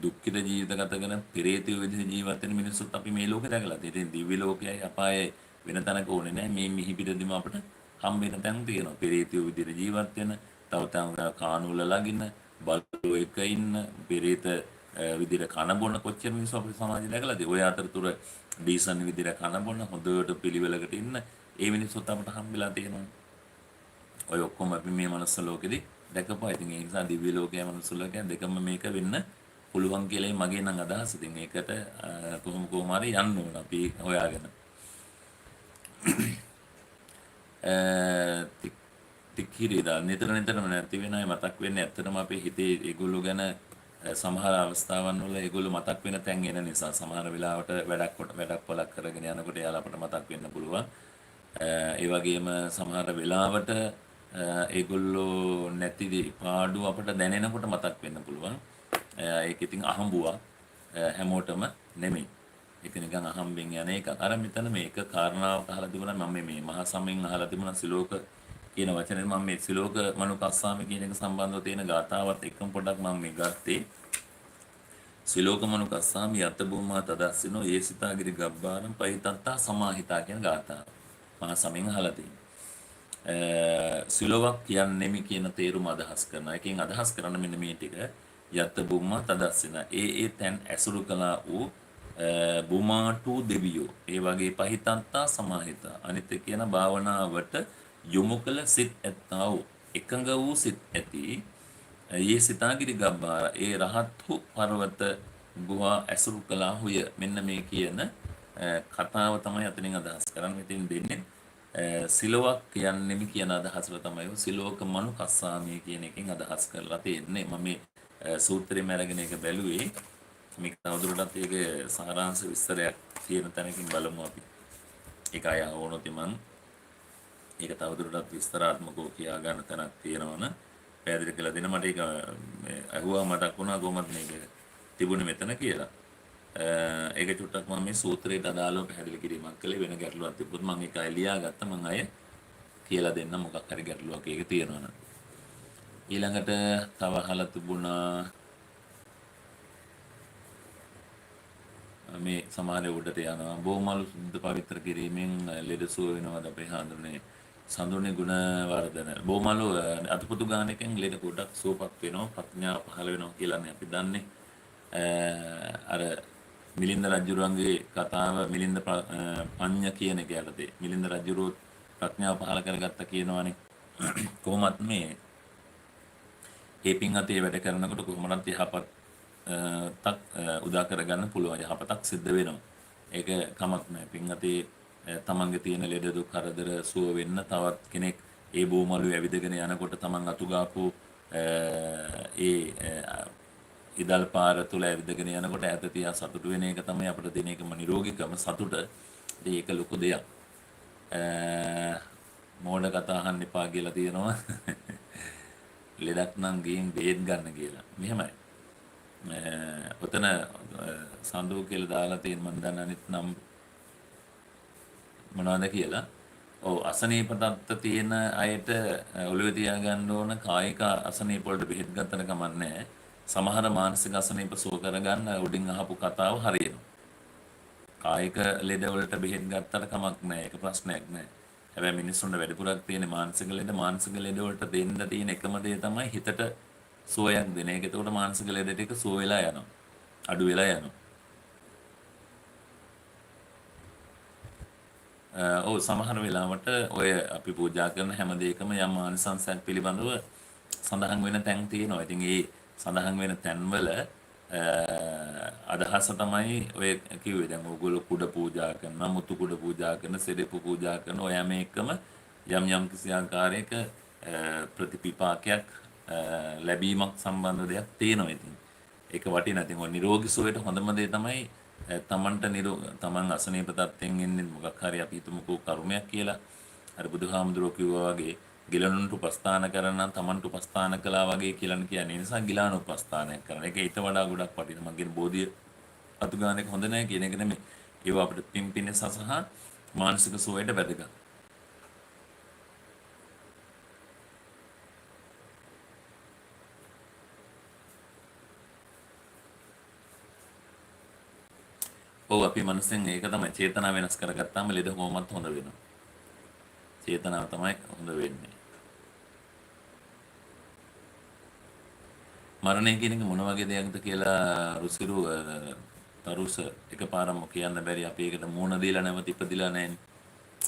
දුක්ඛිත ජීවිත ගත කරන පෙරේතයෝ විදිහට ජීවත් වෙන මිනිස්සුත් අපි මේ ලෝකේ දැකලා තියෙනවා. ඉතින් දිව්‍ය ලෝකයයි අපායයි වෙන තැනක ඕනේ නැහැ. මේ මිහිපිටදීම අපිට හම් වෙන තැන් තියෙනවා. පෙරේතයෝ විදිහට ජීවත් වෙන, තව තව කානුවල ළඟින්න, බලෝ එක ඉන්න, පෙරේත විදිහට කන බොන කොච්චර මිනිස්සු අපේ සමාජය දැකලාද? ඔය අතරතුර ඩීසන් විදිහට කන බොන හොඳට පිළිවෙලකට ඉන්න ඒ මිනිස්සුත් අපට හම්බෙලා තියෙනවා. ඔය ඔක්කොම අපි මේ මනුස්ස ලෝකෙදි දැකපුවා. ඉතින් ඒ නිසා දිව්‍ය ලෝකයයි මනුස්ස ලෝකයයි දෙකම මේක වෙන්න පුළුවන් කියලායි මගේ නම් අදහස. ඉතින් ඒකට කොහොම හරි යන්න ඕන අපි හොයාගෙන. තික්කිරිදා නිතරම නැති වෙන අය මතක් වෙන්නේ ඇත්තටම අපේ හිතේ ඒගොල්ලෝ ගැන සමහර අවස්ථාවන් වල ඒගොල්ලෝ මතක් වෙන තැන් එන නිසා සමහර වෙලාවට වැඩක් පොලක් කරගෙන යනකොට එයාලා අපට මතක් වෙන්න පුළුවන්. ඒ වගේම සමහර වෙලාවට ඒගොල්ලෝ නැති පාඩු අපට දැනෙනකොට මතක් වෙන්න පුළුවන්. ඒක ඉතින් අහඹුවක් හැමෝටම නෙමෙයි. ඒක නිකන් අහම්බෙන් යන එක. අර මෙතන මේක කාරණාවක් අහලා තිබුණා මම මේ මහා සමයෙන් අහලා තිබුණා සිලෝක කියන වචනේ මම මේ සිලෝක මනුකස්සාමි කියන එක සම්බන්ධව තියෙන ගාථාවත් එක්කම පොඩ්ඩක් මම මේ ගත්තේ. සිලෝක මනුකස්සාමි යත භූමා තදස්සිනෝ ඒසිතාගිරි ගබ්බාරම් පහිතත්තා සමාහිතා කියන ගාථාව. මහා සමයෙන් අහලා තියෙනවා. සිලෝවක් කියන්නේ කියන තේරුම අදහස් කරනවා. එකෙන් අදහස් කරන්න මෙන්න මේ ටික යත භූමා තදස්සින. ඒ තැන් ඇසුරු කළා වූ බුමාටු දෙවියෝ ඒ වගේ පහිතන්තා සමාහිතා අනිත් කියන භාවනාවට යොමු කළ සිත් ඇත්තා වූ එකඟ වූ සිත් ඇති ඒ සිතාගිරි ගබ්බාර ඒ රහත්හු පර්වත ගුහා ඇසුරු කළාහුය මෙන්න මේ කියන කතාව තමයි අතනින් අදහස් කරන්නේ. ඉතින් දෙන්නේ සිලෝවක් කියන්නේ කියන අදහසට තමයි සිලෝක මනුකස්සාමී කියන එකෙන් අදහස් කරලා තියෙන්නේ. මම මේ සූත්‍රෙම අරගෙන ඒක බැලුවේ. මේක තවදුරටත් ඒකේ සාරාංශ විස්තරයක් තියෙන තැනකින් බලමු අපි. ඒක අය වුණොත් මම ඒක තවදුරටත් විස්තරාත්මකව කියා ගන්න තැනක් තියෙනවනේ පැහැදිලි කරලා දෙන්න. මට ඒක අහුවා මතක් වුණා කොහොමද මේක තිබුණේ මෙතන කියලා. ඒක චුට්ටක් මම මේ සූත්‍රයට අදාළව පැහැදිලි කිරීමක් කළේ. වෙන ගැටලුවක් තිබුණොත් මම ඒක අය ලියාගත්තා. මම අය කියලා දෙන්න මොකක් හරි ගැටලුවක් ඒක තියෙනවනේ. ඊළඟට තව අහලා තිබුණා මේ සමහර උඩට යනවා බොමලු සුද්ධ පවිත්‍ර කිරීමෙන් ලෙඩ සුව වෙනවද අපේ හඳුනේ සඳුනේ ගුණ වර්ධන බොමලු අතුපුතු ගානකින් ලෙඩ ගොඩක් සුවපත් වෙනවා ප්‍රඥා පහළ වෙනවා කියලානේ අපි දන්නේ. අර මිලින්ද රජුරුවන්ගේ කතාව මිලින්ද පඤ්ඤ කියන එක යටතේ මිලින්ද රජුරුව ප්‍රඥාව පහළ කරගත්තා කියනවානේ. කොහොමත් මේ ඒ පින් අතේ වැඩ කරනකොට කොහොමවත් යහපත් තක් උදා කරගන්න පුළුවන් යහපතක් සිද්ධ වෙනවා. ඒක කමක් නැහැ. පින් අතේ තමන්ගේ තියෙන ලෙඩ දුක් කරදර සුව වෙන්න තවත් කෙනෙක් ඒ බෝමලුවේ ඇවිදගෙන යනකොට තමන් අතු ගාපු ඒ ඉදල් පාර තුල ඇවිදගෙන යනකොට ඈත තියා සතුටු වෙන එක තමයි අපිට දෙන එකම නිරෝගීකම සතුට. ඒක ලොකු දෙයක්. මෝඩ කතා අහන්න එපා කියලා තියෙනවා. ලෙඩක් නම් ගිහින් බේත් ගන්න කියලා. මෙහෙමයි. ඔතන සඳු කියලා දාලා තියෙන මම දන්න අනිත් නම් මොනවද කියලා. ඔව් අසනීප තත්ත්ව තියෙන අයට ඔළුවේ තියාගන්න ඕන කායික අසනීප වලට බෙහෙත් ගන්නට කමක් නැහැ. සමහර මානසික අසනීප සුව කරගන්න උඩින් අහපු කතාව හරියනවා. කායික ලෙඩ වලට බෙහෙත් ගත්තට කමක් නැහැ. ඒක ප්‍රශ්නයක් නැහැ. හැබැයි මිනිස්සුන්ට වැඩිපුරක් තියෙන මානසික ලෙඩ වලට දෙන්න තියෙන එකම දේ තමයි හිතට සුවයක් දෙන එක. ඒකට මානසික ලෙඩ ටික සුව වෙලා යනවා. අඩු වෙලා යනවා. ඔව් සමහර වෙලාවට ඔය අපි පූජා කරන හැම දෙයකම යම් ආනිසංසයක් පිළිබඳව සඳහන් වෙන තැන් තියෙනවා. ඉතින් ඒ සඳහන් වෙන තැන්වල අදහස තමයි ඔය කිව්වේ. දැන් ඕගොල්ලෝ කුඩ පූජා කරනවා, මුතු කුඩ පූජා කරන, සෙරෙප්පු පූජා කරන ඔය හැම එකම යම් කිසි ආකාරයක ප්‍රතිපිපාකයක් ලැබීමක් සම්බන්ධ දෙයක් තියෙනවා. ඉතින් ඒක වටිනා. ඉතින් ඔය නිරෝගී සුවයට හොඳම දේ තමයි තමන්ට තමන් අසනීප තත්ත්වෙන් ඉන්නේ මොකක් හරි අපි හිතමුකෝ කර්මයක් කියලා. අර බුදුහාමුදුරුවෝ කිව්වා වගේ ගිලනුන්ට උපස්ථාන කරන නම් Tamanට උපස්ථාන කළා වගේ කියලා කියන්නේ. නිසා ගිලාන උපස්ථානයක් කරන. ඒක ඊට වඩා ගොඩක් වටිනවා. මම කියන බෝධිය අතු ගන්න එක හොඳ නැහැ කියන එක නෙමෙයි. ඒව අපිට පිම්පින සහ මානසික සුවයට වැදගත්. ඔව් අපි මනසෙන් ඒක තමයි චේතනාව වෙනස් කරගත්තාම ලෙඩ කොහොමත් හොඳ වෙනවා. චේතනාව තමයි හොඳ වෙන්නේ. මරණය කියන එක මොන වගේ දෙයක්ද කියලා රුසිරු තරුස එකපාරම කියන්න බැරි අපි ඒකට මූණ දීලා නැවත ඉපදිලා නැහැනේ.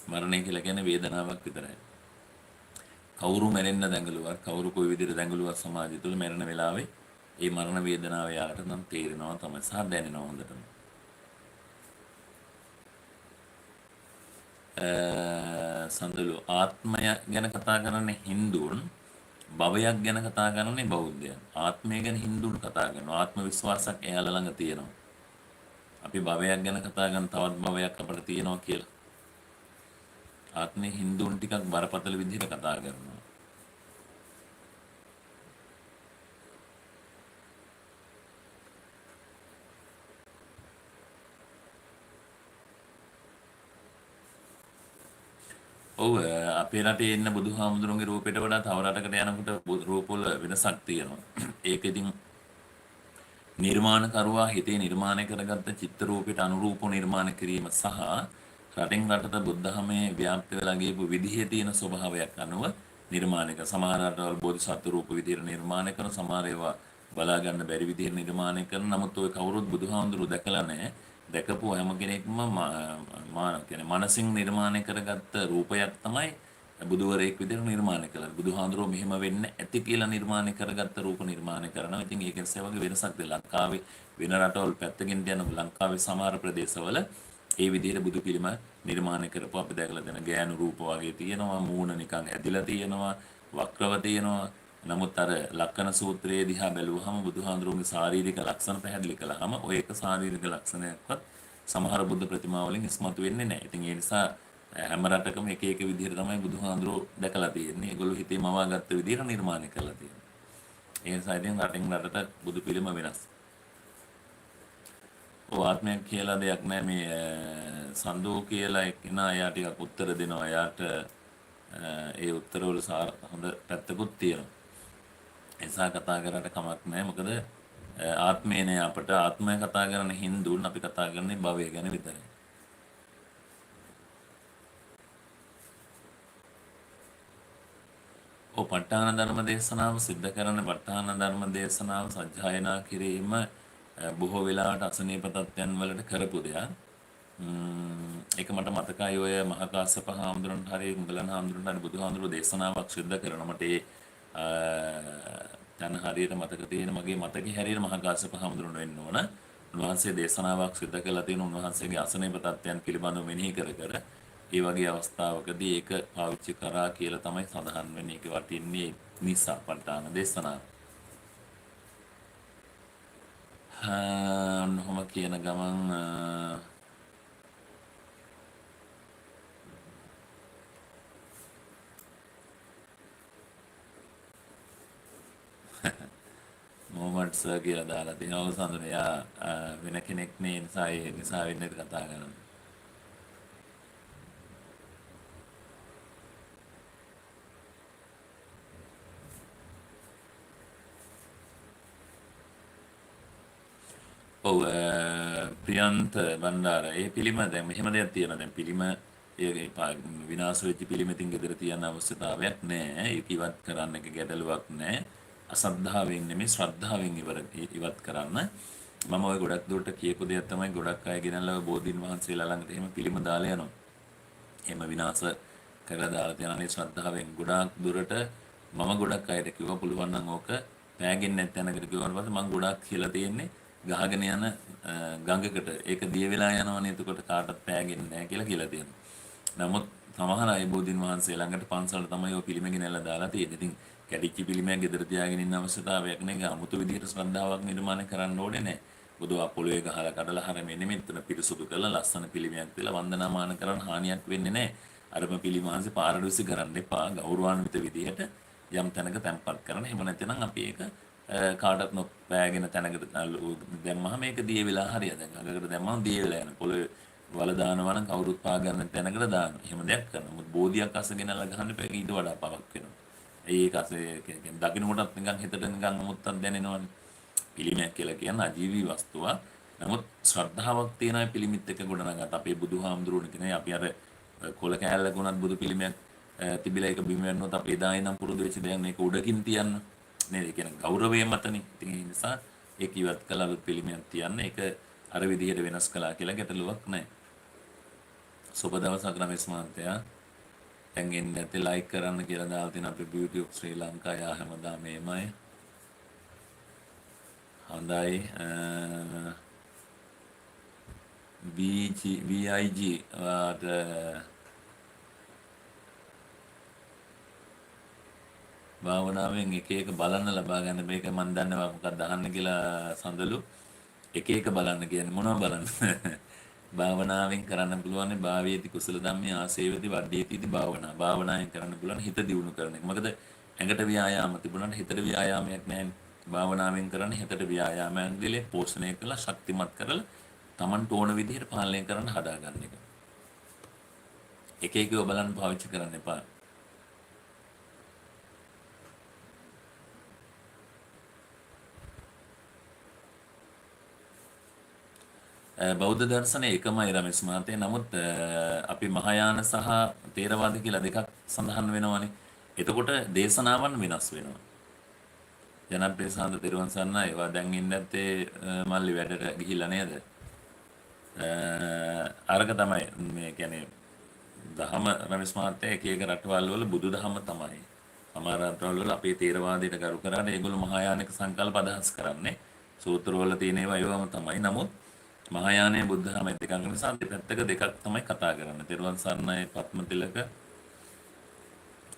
මරණය කියලා කියන්නේ වේදනාවක් විතරයි. කවුරු මැරෙන්න දැඟලුවත් කවුරු කොයි විදිහට දැඟලුවත් සමාජය තුළ මැරෙන වෙලාවේ ඒ මරණ වේදනාව යාට නම් තේරෙනවා තමයි සහ දැනෙනවා හොඳටම. සඳලු ආත්මය ගැන කතා කරන්නේ හින්දුන් භවයක් ගැන කතා කරන්නේ බෞද්ධයන්. ආත්මය ගැන හින්දුන් කතා කරනවා. ආත්ම විශ්වාසයක් එයාලා ළඟ තියෙනවා. අපි භවයක් ගැන කතා කරන තවත් භවයක් අපිට තියෙනවා කියලා. ආත්මේ හින්දුන් ටිකක් බරපතල විදිහට කතා කරනවා. ඔව් අපේ රටේ ඉන්න බුදුහාමුදුරන්ගේ රූපයට වඩා තව රටකට යනකොට රූපවල වෙනසක් තියෙනවා. ඒක ඉතින් නිර්මාණකරුවා හිතේ නිර්මාණය කරගත්ත චිත්‍ර රූපයට අනුරූපව නිර්මාණය කිරීම සහ රටින් රටට බුද්ධහමේ ව්‍යාප්ත වෙලා ගියපු විදිහේ තියෙන ස්වභාවයක් අනුව නිර්මාණය කර සමහර රටවල් බෝධිසත්ව රූප විදිහට නිර්මාණය කරන සමහර ඒවා බලා ගන්න බැරි විදිහට නිර්මාණය කරන නමුත් ඔය කවුරුත් බුදුහාමුදුරු දැකලා නැහැ දැකපු හැම කෙනෙක්ම කියන්නේ මනසින් නිර්මාණය කරගත්ත රූපයක් තමයි බුදුවරයෙක් විදිහට නිර්මාණය කළා. බුදුහාඳුරෝ මෙහෙම වෙන්න ඇති කියලා නිර්මාණය කරගත්ත රූප නිර්මාණය කරනවා. ඉතින් ඒකෙන් සේවගේ වෙනසක් දෙ ලංකාවේ වෙන රටවල් පැත්තකින් යන ලංකාවේ සමහර ප්‍රදේශවල ඒ විදිහට බුදු පිළිම නිර්මාණය කරපුවා අපි දැකලා දෙන ගෑනු රූප වගේ තියෙනවා, මූණ නිකන් ඇදිලා තියෙනවා, වක්‍රව තියෙනවා. නමුත් අර ලක්කන සූත්‍රයේ දිහා බැලුවහම බුදුහාඳුරෝගේ ශාරීරික ලක්ෂණ පැහැදිලි කළාම ඔය එක ශාරීරික ලක්ෂණයක්වත් සමහර බුද්ධ ප්‍රතිමා වලින් ඉස්මතු වෙන්නේ නැහැ. ඉතින් ඒ නිසා හැම රටකම එක එක විදිහට තමයි බුදුහාඳුරෝ දැකලා තියෙන්නේ. ඒගොල්ලෝ හිතේ මවාගත්ත විදිහට නිර්මාණය කරලා තියෙනවා. ඒ නිසා ඉතින් රටින් රටට බුදු පිළිම වෙනස්. ඔව් ආත්මයක් කියලා දෙයක් නැහැ මේ සන්දෝ කියලා එක්කෙනා එයා ටිකක් උත්තර දෙනවා. එයාට ඒ උත්තරවල හොඳ පැත්තකුත් තියෙනවා. එසා කතා කරලා කමක් නැහැ. මොකද ආත්මේ නේ අපට ආත්මය කතා කරන හින්දුන් අපි කතා කරන්නේ භවය ගැන විතරයි. ඔව් ප ဋ ාණ ධර්ම දේශනාව සිද්ධ කරන ප ဋ ාණ ධර්ම දේශනාව සජ්ජායනා කිරීම බොහෝ වෙලාවට අසනීප තත්ත්වයන් වලට කරපු දෙයක්. ඒක මට මතකයි ඔය මහා කාශ්‍යප හාමුදුරන්ට හරි මුගලන් හාමුදුරන්ට හරි බුදුහාමුදුරුවෝ දේශනාවක් සිද්ධ කරනවා. මට ඒ දැන් හරියට මතක තියෙන මගේ මතකේ හැරියට මහා කාශ්‍යප හාමුදුරන් වෙන්න ඕන. උන්වහන්සේ දේශනාවක් සිද්ධ කළා තියෙන උන්වහන්සේගේ අසනීප තත්ත්වයන් පිළිබඳව මෙනෙහි කර ඒ වගේ අවස්ථාවකදී ඒක පාවිච්චි කරා කියලා තමයි සඳහන් වෙන්නේ. ඒක වටින්නේ නිසා ප ဋ ාණ දේශනාව. ඔන්නෝම කියන ගමන් මොහොමඩ් සර් කියලා දාලා තියෙනවා සඳහන් යා වෙන කෙනෙක් නේ නිසා ඒ නිසා වෙන්නේ කතා කරන්නේ. ඔව් ප්‍රියන්ත බණ්ඩාර ඒ පිළිම දැන් මෙහෙම දෙයක් තියෙනවා දැන් පිළිම ඒ විනාශ වෙච්ච පිළිම ඉතින් ගෙදර තියන්න අවශ්‍යතාවයක් නැහැ ඒක ඉවත් කරන්න එක ගැටලුවක් නැහැ අසද්ධාවෙන් නෙමෙයි ශ්‍රද්ධාවෙන් ඉවත් කරන්න මම ඔය ගොඩක් දුරට කියපු දෙයක් තමයි ගොඩක් අය ගෙනල්ලා බෝධීන් වහන්සේලා ළඟට එහෙම පිළිම දාලා යනවා එහෙම විනාශ කරලා දාලා තියන අනේ ශ්‍රද්ධාවෙන් ගොඩක් දුරට මම ගොඩක් අයට කිව්වා පුළුවන් නම් ඕක පෑගෙන්නේ නැත්නම් කිව්වට පස්සේ මම ගොඩක් කියලා තියෙන්නේ ගහගෙන යන ගඟකට ඒක දිය වෙලා යනවනේ එතකොට කාටවත් පෑගෙන්නේ නැහැ කියලා තියෙනවා. නමුත් සමහර අය බෝධින් වහන්සේ ළඟට පන්සලට තමයි ඔය පිළිම ගෙනල්ලා දාලා තියෙන්නේ. ඉතින් කැටිච්ච පිළිමයක් ගෙදර තියාගෙන ඉන්න අවශ්‍යතාවයක් නැහැ. 아무තු විදිහට ශ්‍රද්ධාවක් නිර්මාණය කරන්න ඕනේ නැහැ. බුදු අපොලේ ගහලා කඩලා හැරෙන්නේ මෙතන පිරිසුදු කරලා ලස්සන පිළිමයක් තියලා වන්දනාමාන කරන හානියක් වෙන්නේ නැහැ. අරම පිළිමාංශ පාරදර්ශි කරන්න එපා. ගෞරවාන්විත විදිහට යම් තැනක තැන්පත් කරන්න. එහෙම නැත්නම් අපි ඒක කාටවත් නොපෑගෙන තැනකට දැම්මහම මේක දිය වෙලා හරිය. දැන් අගකට දැම්මම දිය වෙලා යන පොළොවේ වල දානවා නම් කවුරුත් පා ගන්න තැනකට දානවා. එහෙම දෙයක් කරනවා. මොකද බෝධියක් අසගෙනලා ගහන්න එපා. ඒක ඊට වඩා පවක් වෙනවා. ඒක අසේ කියන්නේ දකින්න කොටත් නිකන් හිතට නිකන් අමුත්තක් දැනෙනවනේ. පිළිමයක් කියලා කියන්නේ අජීවී වස්තුවක්. නමුත් ශ්‍රද්ධාවක් තියෙන අය පිළිමිත් එක ගොඩනගත් අපේ බුදුහාමුදුරුවෝ කියන්නේ අපි අර කොල කෑල්ලක උනත් බුදු පිළිමයක් තිබිලා ඒක බිම වැන්නොත් අපි එදා ඉඳන් පුරුදු වෙච්ච දෙයක් මේක උඩකින් තියන්න නේද? ඒ කියන්නේ ගෞරවය මතනේ. ඉතින් ඒ නිසා ඒක ඉවත් කළා පිළිමයක් තියන්න ඒක අර විදිහට වෙනස් කළා කියලා ගැටලුවක් නැහැ. සුබ දවසක් රමේෂ් මහත්තයා. දැන් එන්නේ නැති ලයික් කරන්න කියලා දාලා තියෙන අපේ beauty of ශ්‍රී ලංකා යා හැමදාම මේමයි. හොඳයි VIG භාවනාවෙන් එක එක බලන්න ලබා ගන්න මේක මම දන්නවා මොකක්ද අහන්න කියලා සඳලු එක එක බලන්න කියන්නේ මොනවද බලන්න භාවනාවෙන් කරන්න පුළුවන් භාවයේති කුසල ධම්මේ ආසේවති වඩේති භාවනාවෙන් කරන්න පුළුවන් හිත දියුණු කරන එක. මොකද ඇඟට ව්‍යායාම තිබුණාට හිතට ව්‍යායාමයක් නැහැ. භාවනාවෙන් කරන්නේ හිතට ව්‍යායාමයන් දෙලේ පෝෂණය කරලා ශක්තිමත් කරලා Tamanට ඕන විදිහට පාලනය කරන්න හදාගන්න එක. එක එකව බලන්න පාවිච්චි කරන්න එපා. බෞද්ධ දර්ශනය එකමයි රමේෂ් මහත්තයා. නමුත් අපි මහායාන සහ තේරවාද කියලා දෙකක් සඳහන් වෙනවානේ. එතකොට දේශනාවන් වෙනස් වෙනවා. ජනප්‍රිය සාන්ත තෙරුවන් සරණයි. ඒවා දැන් ඉන්නේ නැත්තේ මල්ලි වැඩට ගිහිල්ලා නේද? අරක තමයි මේ කියන්නේ දහම රමේෂ් මහත්තයා එක එක රටවල් වල බුදු දහම තමයි. සමහර රටවල් වල අපේ තේරවාදයට කරු කරාට ඒගොල්ලෝ මහායානික සංකල්ප අදහස් කරන්නේ. සූත්‍රවල තියෙන ඒවා ඒවම තමයි. නමුත් මහායානයේ බුද්ධ ධර්මයේ දෙකක් නිසා දෙපැත්තක දෙකක් තමයි කතා කරන්නේ. තෙරුවන් සරණයි පත්මතිලක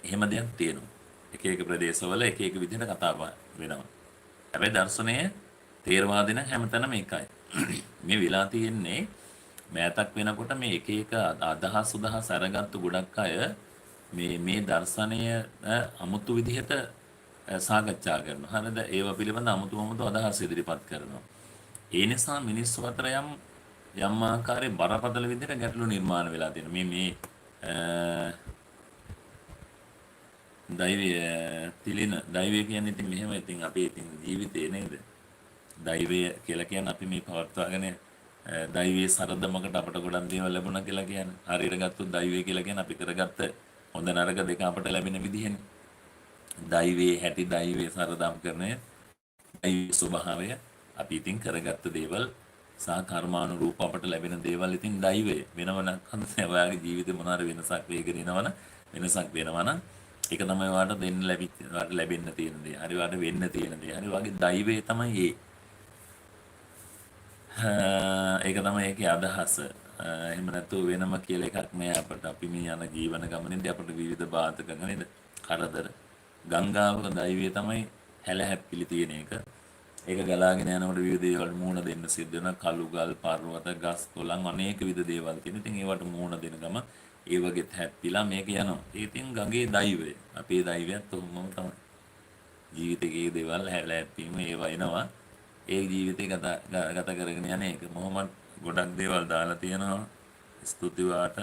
එහෙම දෙයක් තියෙනවා. එක එක ප්‍රදේශවල එක එක විදිහට කතා වෙනවා. හැබැයි දර්ශනය තේරවාදී නම් හැමතැනම එකයි. මේ වෙලා තියෙන්නේ මෑතක් වෙනකොට මේ එක එක අදහස් උදහස් අරගත්තු ගොඩක් අය මේ දර්ශනය අමුතු විදිහට සාකච්ඡා කරනවා. හරිද? ඒව පිළිබඳ අමුතු අදහස් ඉදිරිපත් කරනවා. ඒ නිසා මිනිස්සු අතර යම් ආකාරයේ බරපතල විදිහට ගැටලු නිර්මාණ වෙලා තියෙනවා. මේ දෛවය කියන්නේ ඉතින් මෙහෙම ඉතින් අපේ ඉතින් ජීවිතේ නේද? දෛවය කියලා කියන්නේ අපි මේ පවත්වාගෙන දෛවයේ සරදමකට අපට ගොඩක් දේවල් ලැබුණා කියලා කියන්නේ. හරියට ගත්තොත් දෛවය කියලා කියන්නේ අපි කරගත්ත හොඳ නරක දෙක අපට ලැබෙන විදිහනේ. දෛවයේ හැටි දෛවයේ සරදම් කරන්නේ දෛවයේ ස්වභාවය අපි ඉතින් කරගත්ත දේවල් සහ කර්මානුරූප අපට ලැබෙන දේවල් ඉතින් දෛවය වෙනව නැත්නම් ඔයාගේ ජීවිතේ මොනාර වෙනසක් වෙගෙන එනවනම් වෙනසක් වෙනවනම් ඒක තමයි ඔයාලට ඔයාලට ලැබෙන්න තියෙන දේ. හරි ඔයාලට වෙන්න තියෙන දේ. හරි ඔයාගේ දෛවය තමයි ඒ. ඒක තමයි ඒකේ අදහස. එහෙම නැත්නම් වෙනම කියලා එකක් නෑ අපිට. අපි මේ යන ජීවන ගමනේදී අපිට විවිධ බාධක නේද? කරදර. ගංගාවක දෛවය තමයි හැලහැප්පිලි තියෙන එක. ඒක ගලාගෙන යනකොට විවිධ දේවල් මුහුණ දෙන්න සිද්ධ වෙනවා. කළු ගල්, පර්වත, ගස්, කොළන් අනේක විවිධ දේවල් තියෙන. ඉතින් ඒවට මුහුණ දෙන ගම ඒ වගේත් හැප්පිලා මේක යනවා. ඉතින් ගඟේ දෛවය. අපේ දෛවයත් උහුමම තමයි. ජීවිතයේ දේවල් හැලහැප්පීම ඒවා එනවා. ඒ ජීවිතේ ගත කරගෙන යන එක. මොහොමඩ් ගොඩක් දේවල් දාලා තියෙනවා. ස්තුති වාට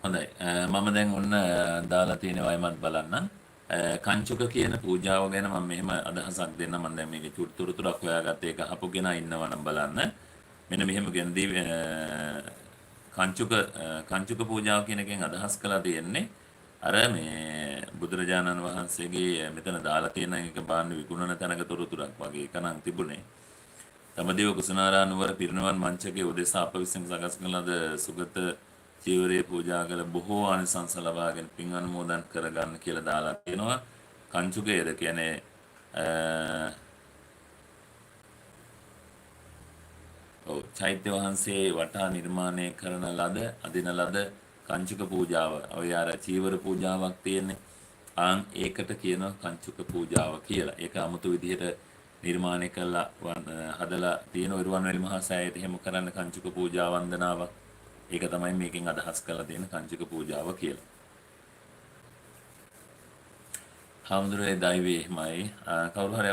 හොඳයි. මම දැන් ඔන්න දාලා තියෙන වයමත් බලන්න. කංචුක කියන පූජාව ගැන මම මෙහෙම අදහසක් දෙන්න. මම දැන් මේකේ තුරුතුරක් හොයාගත්ත එක අහපු කෙනා ඉන්නවා නම් බලන්න. මෙන්න මෙහෙම කංචුක පූජාව කියන එකෙන් අදහස් කළා තියෙන්නේ අර මේ බුදුරජාණන් වහන්සේගේ මෙතන දාලා තියෙන එක බාන්න විකුණන තැනක තොරතුරක් වගේ එක නම් තිබුණේ. තමදිව කුසනාරා නුවර පිරිනවන් මංචකයේ උදෙසා අප විසින් සකස් කළ ලද සුගත චීවරයේ පූජා කළ බොහෝ ආනිසංස ලබාගෙන පින් අනුමෝදන් කරගන්න කියලා දාලා තියෙනවා. කංචුකේද කියන්නේ චෛත්‍ය වහන්සේ වටා නිර්මාණය කරන ලද අදින ලද කංචුක පූජාව. ඔය අර චීවර පූජාවක් තියෙන්නේ. ආන් ඒකට කියනවා කංචුක පූජාව කියලා. ඒක 아무තු විදිහට නිර්මාණය කළා හදලා තියෙන රුවන්වැලි මහා සෑයට එහෙම කරන්න කංචුක පූජා වන්දනාවක්. ඒක තමයි මේකෙන් අදහස් කරලා තියෙන කංචුක පූජාව කියලා. හාමුදුරුවෝ දෛවයේ එහෙමයි කවුරු හරි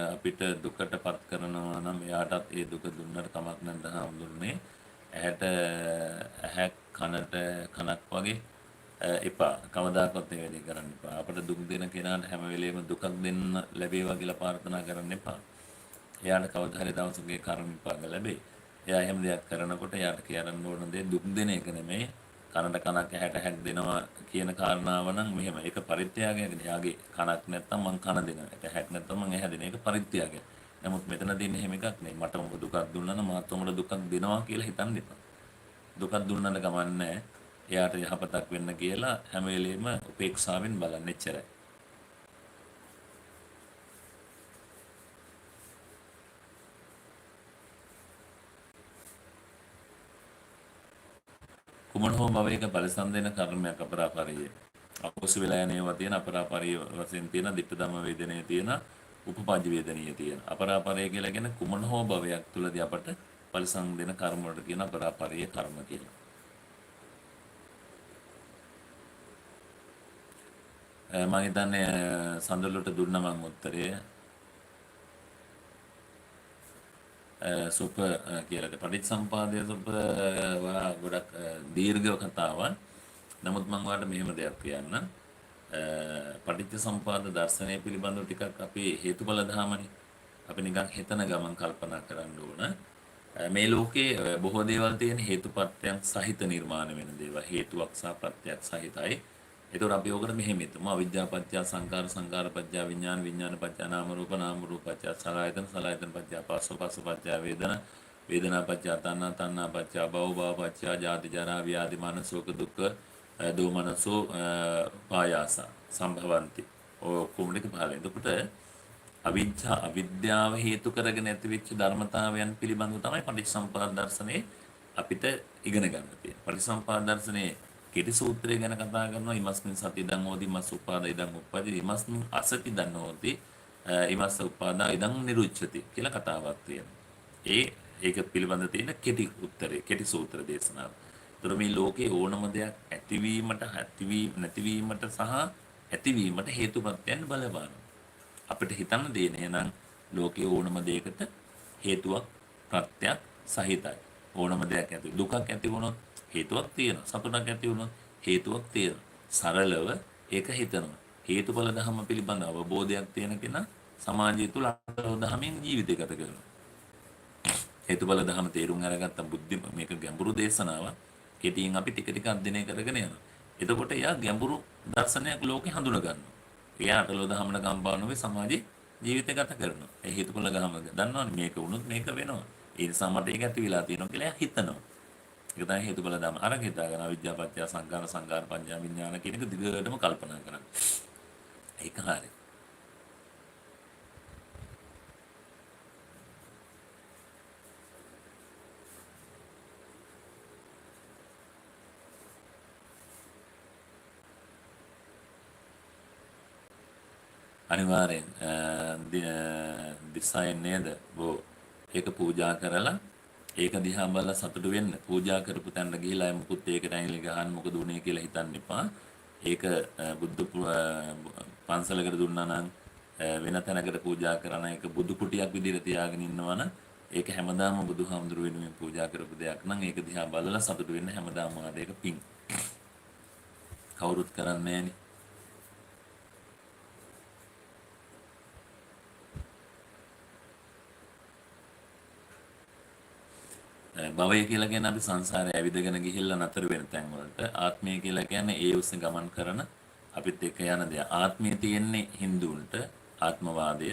අපිට දුකටපත් කරනවා නම් එයාටත් ඒ දුක දුන්නට කමක් නැද්ද හාමුදුරනේ ඇහැට ඇහැ කනට කනක් වගේ එපා කවදාකවත් ඒ වැඩේ කරන්න එපා අපට දුක් දෙන කෙනාට හැම වෙලෙම දුකක් දෙන්න ලැබේවා කියලා ප්‍රාර්ථනා කරන්න එපා එයාට කවදා හරි දවසක ඒ කර්ම විපාක ලැබේ එයා එහෙම දෙයක් කරනකොට එයාට කියන්න ඕන දේ දුක් දෙන එක නෙමෙයි කනට කනක් ඇහැට ඇහැක් දෙනවා කියන කාරණාව නම් මෙහෙම ඒක පරිත්‍යාගයක් නේ. යාගේ කනක් නැත්තම් මං කන දෙනවා. ඒක ඇහැක් නැත්තම් මං ඇහැ දෙන එක පරිත්‍යාගයක්. නමුත් මෙතන දෙන්නේ එහෙම එකක් නෙයි. මට මොකද දුකක් දුන්නා නම් මාත් උඹට දුකක් දෙනවා කියලා හිතන්න එපා. දුකක් දුන්නට කමන්නේ එයාට යහපතක් වෙන්න කියලා හැම වෙලෙම උපේක්ෂාවෙන් බලන්න එච්චරයි. කුමන හෝ භවයක පරිසම් දෙන කර්මයක් අපරාපරිය. අකුසල වෙලා යන ඒවා තියෙන අපරාපරිය වශයෙන් තියෙන ditta ධම්ම වේදනයේ තියෙන උපපජ්ජ වේදනීය තියෙන. අපරාපරිය කියලා කියන්නේ කුමන හෝ භවයක් තුලදී අපට පරිසම් දෙන කර්ම වලට කියන අපරාපරිය කර්ම කියලා. මම හිතන්නේ සඳලුට දුන්න මම උත්තරය සුප කියලාද පටිච්චසම්පාදයේ සුප ගොඩක් දීර්ඝ කතාවක්. නමුත් මම ඔයාලට මෙහෙම දෙයක් කියන්නම්. පටිච්චසම්පාද දර්ශනය පිළිබඳව ටිකක් අපි හේතුඵල ධාමනේ. අපි නිකන් හිතන ගමන් කල්පනා කරන්න ඕන. මේ ලෝකේ බොහෝ දේවල් තියෙන හේතුපත්‍යයන් සහිත නිර්මාණය වෙන දේවල්. හේතුවක් සහ ප්‍රත්‍යක් සහිතයි. ඒතකොට අපි ඕකට මෙහෙම හිතමු. අවිද්‍යා පත්‍ය සංකාර සංකාර පත්‍ය විඥාන විඥාන පත්‍ය නාම රූප පත්‍ය සලආයතන සලආයතන පත්‍ය පස්ස පත්‍ය වේදනා වේදනා පත්‍ය තණ්හා තණ්හා පත්‍ය භව භව පත්‍ය ජාති ජරා ව්‍යාධි මරණ ශෝක දුක්ඛ දෝමනසෝ පායාස සම්භවಂತಿ. ඔය කොමුණේක පහළ. එතකොට අවිද්‍යාව හේතු කරගෙන ඇතිවෙච්ච ධර්මතාවයන් පිළිබඳව තමයි පටිච්චසමුප්පාද දර්ශනේ අපිට ඉගෙන ගන්න තියෙන්නේ. පටිච්චසමුප්පාද දර්ශනේ කෙටි සූත්‍රය ගැන කතා කරනවා ඉමස්මින් සති ඉදං හෝති මස් උපාදා ඉදං උප්පජ්ජති ඉමස්මින් අසති ඉදං හෝති ඉමස්ස උපාදා ඉදං නිරුච්ඡති කියලා කතාවක් තියෙනවා. ඒක පිළිබඳ තියෙන කෙටි උත්තරේ කෙටි සූත්‍ර දේශනාව. ඒතර මේ ලෝකේ ඕනම දෙයක් ඇතිවීමට නැතිවීමට සහ ඇතිවීමට හේතුපත්‍යයන් බලපානවා. අපිට හිතන්න දෙන්නේ එහෙනම් ලෝකේ ඕනම දෙයකට හේතුවක් ප්‍රත්‍යක් සහිතයි. ඕනම දෙයක් ඇති දුකක් ඇති වුණොත් හේතුවක් තියෙනවා. සතුටක් ඇති වුණොත් හේතුවක් තියෙනවා. සරලව ඒක හිතනවා. හේතුඵල ධර්ම පිළිබඳ අවබෝධයක් තියෙන කෙනා සමාජය තුළ අනුව ධර්මයෙන් ජීවිතය ගත කරනවා. හේතුඵල ධර්ම තේරුම් අරගත්ත බුද්ධි මේක ගැඹුරු දේශනාවක්. කෙටියෙන් අපි ටික ටික අධ්‍යයනය කරගෙන යනවා. එතකොට එයා ගැඹුරු දර්ශනයක් ලෝකේ හඳුනා ගන්නවා. එයා අටලෝ දහමන කම්පාවුනේ සමාජයේ ජීවිතය ගත කරනවා. ඒ හේතුඵල ධර්ම දන්නවනේ මේක වුණොත් මේක වෙනවා. ඒ නිසා මට ඒක ඇති වෙලා තියෙනවා කියලා එයා හිතනවා. ඒක තමයි හේතුඵල ධර්ම. අර හිතාගෙන අවිද්‍යාව පත්‍ය සංකාර සංකාර පඤ්ඤා විඥාන කියන එක දිගටම කල්පනා කරන්න. ඒක හරියි. අනිවාර්යෙන් දිසායෙන් නේද බෝ ඒක පූජා කරලා ඒක දිහා බලලා සතුටු වෙන්න පූජා කරපු තැනට ගිහිලා මුකුත් ඒකට ඇඟිලි ගහන්න මොකද උනේ කියලා හිතන්න එපා. ඒක බුද්ධ පන්සලකට දුන්නා නම් වෙන තැනකට පූජා කරන එක බුදු කුටියක් විදිහට තියාගෙන ඉන්නවනම් ඒක හැමදාම බුදුහාමුදුරු වෙනුවෙන් පූජා කරපු දෙයක් නම් ඒක දිහා බලලා සතුටු වෙන්න හැමදාම ආදේක පිං කවුරුත් කරන්නේ නැහනේ. භවය කියලා කියන්නේ අපි සංසාරේ ඇවිදගෙන ගිහිල්ලා නතර වෙන තැන් වලට. ආත්මය කියලා කියන්නේ ඒ ඔස්සේ ගමන් කරන අපිත් එක්ක යන දෙයක්. ආත්මය තියෙන්නේ හින්දුන්ට ආත්මවාදය.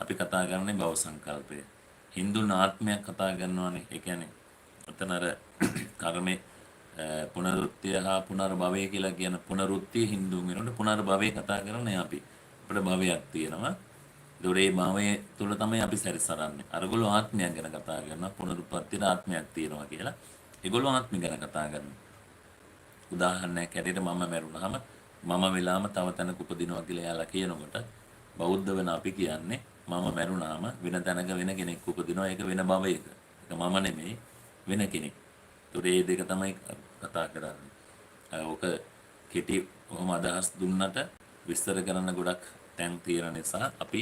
අපි කතා කරන්නේ භව සංකල්පය. හින්දුන් ආත්මයක් කතා කරනවානේ. ඒ කියන්නේ ඔතන අර කර්මේ පුනරුත්තිය හා පුනර්භවය කියලා කියන පුනරුත්තිය හින්දුන් වෙනකොට පුනර්භවය කතා කරන්නේ අපි. අපිට භවයක් තියෙනවා. ඒ භවයේ තුල තමයි අපි සැරිසරන්නේ. අරගොල්ලෝ ආත්මයක් ගැන කතා කරනවා. පුනරුත්පත්තියට ආත්මයක් තියෙනවා කියලා. ඒගොල්ලෝ ආත්මය ගැන කතා කරනවා. උදාහරණයක් ඇරෙන්න මම මැරුණාම මම වෙලාම තව තැනක උපදිනවා කියලා එයාලා කියනකොට බෞද්ධ වෙන අපි කියන්නේ මම මැරුණාම වෙන තැනක වෙන කෙනෙක් උපදිනවා. ඒක වෙන භවයක. ඒක මම නෙමෙයි වෙන කෙනෙක්. ඒ දෙක තමයි කතා කරන්නේ. ඕක කෙටි කොහොම අදහස් දුන්නට විස්තර කරන්න ගොඩක් තැන් තියෙන නිසා අපි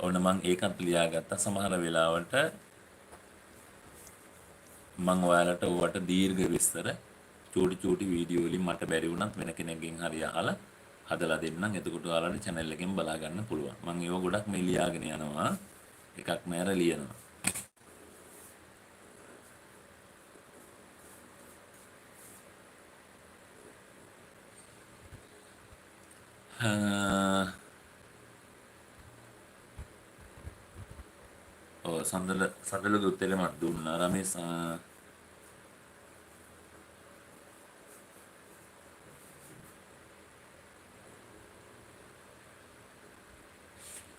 ඔන්න මං ඒකත් ලියාගත්තා. සමහර වෙලාවට මං ඔයාලට ඕවට දීර්ඝ විස්තර චූටි වීඩියෝ වලින් මට බැරි වුණත් වෙන කෙනෙක්ගෙන් හරි අහලා හදලා දෙන්නම්. එතකොට ඔයාලට channel එකෙන් බලා ගන්න පුළුවන්. මං ඒව ගොඩක් මේ ලියාගෙන යනවා. එකක් නෑර ලියනවා. ඔව් සඳලුගේ උත්තරේ මට දුන්නා රමේෂ්.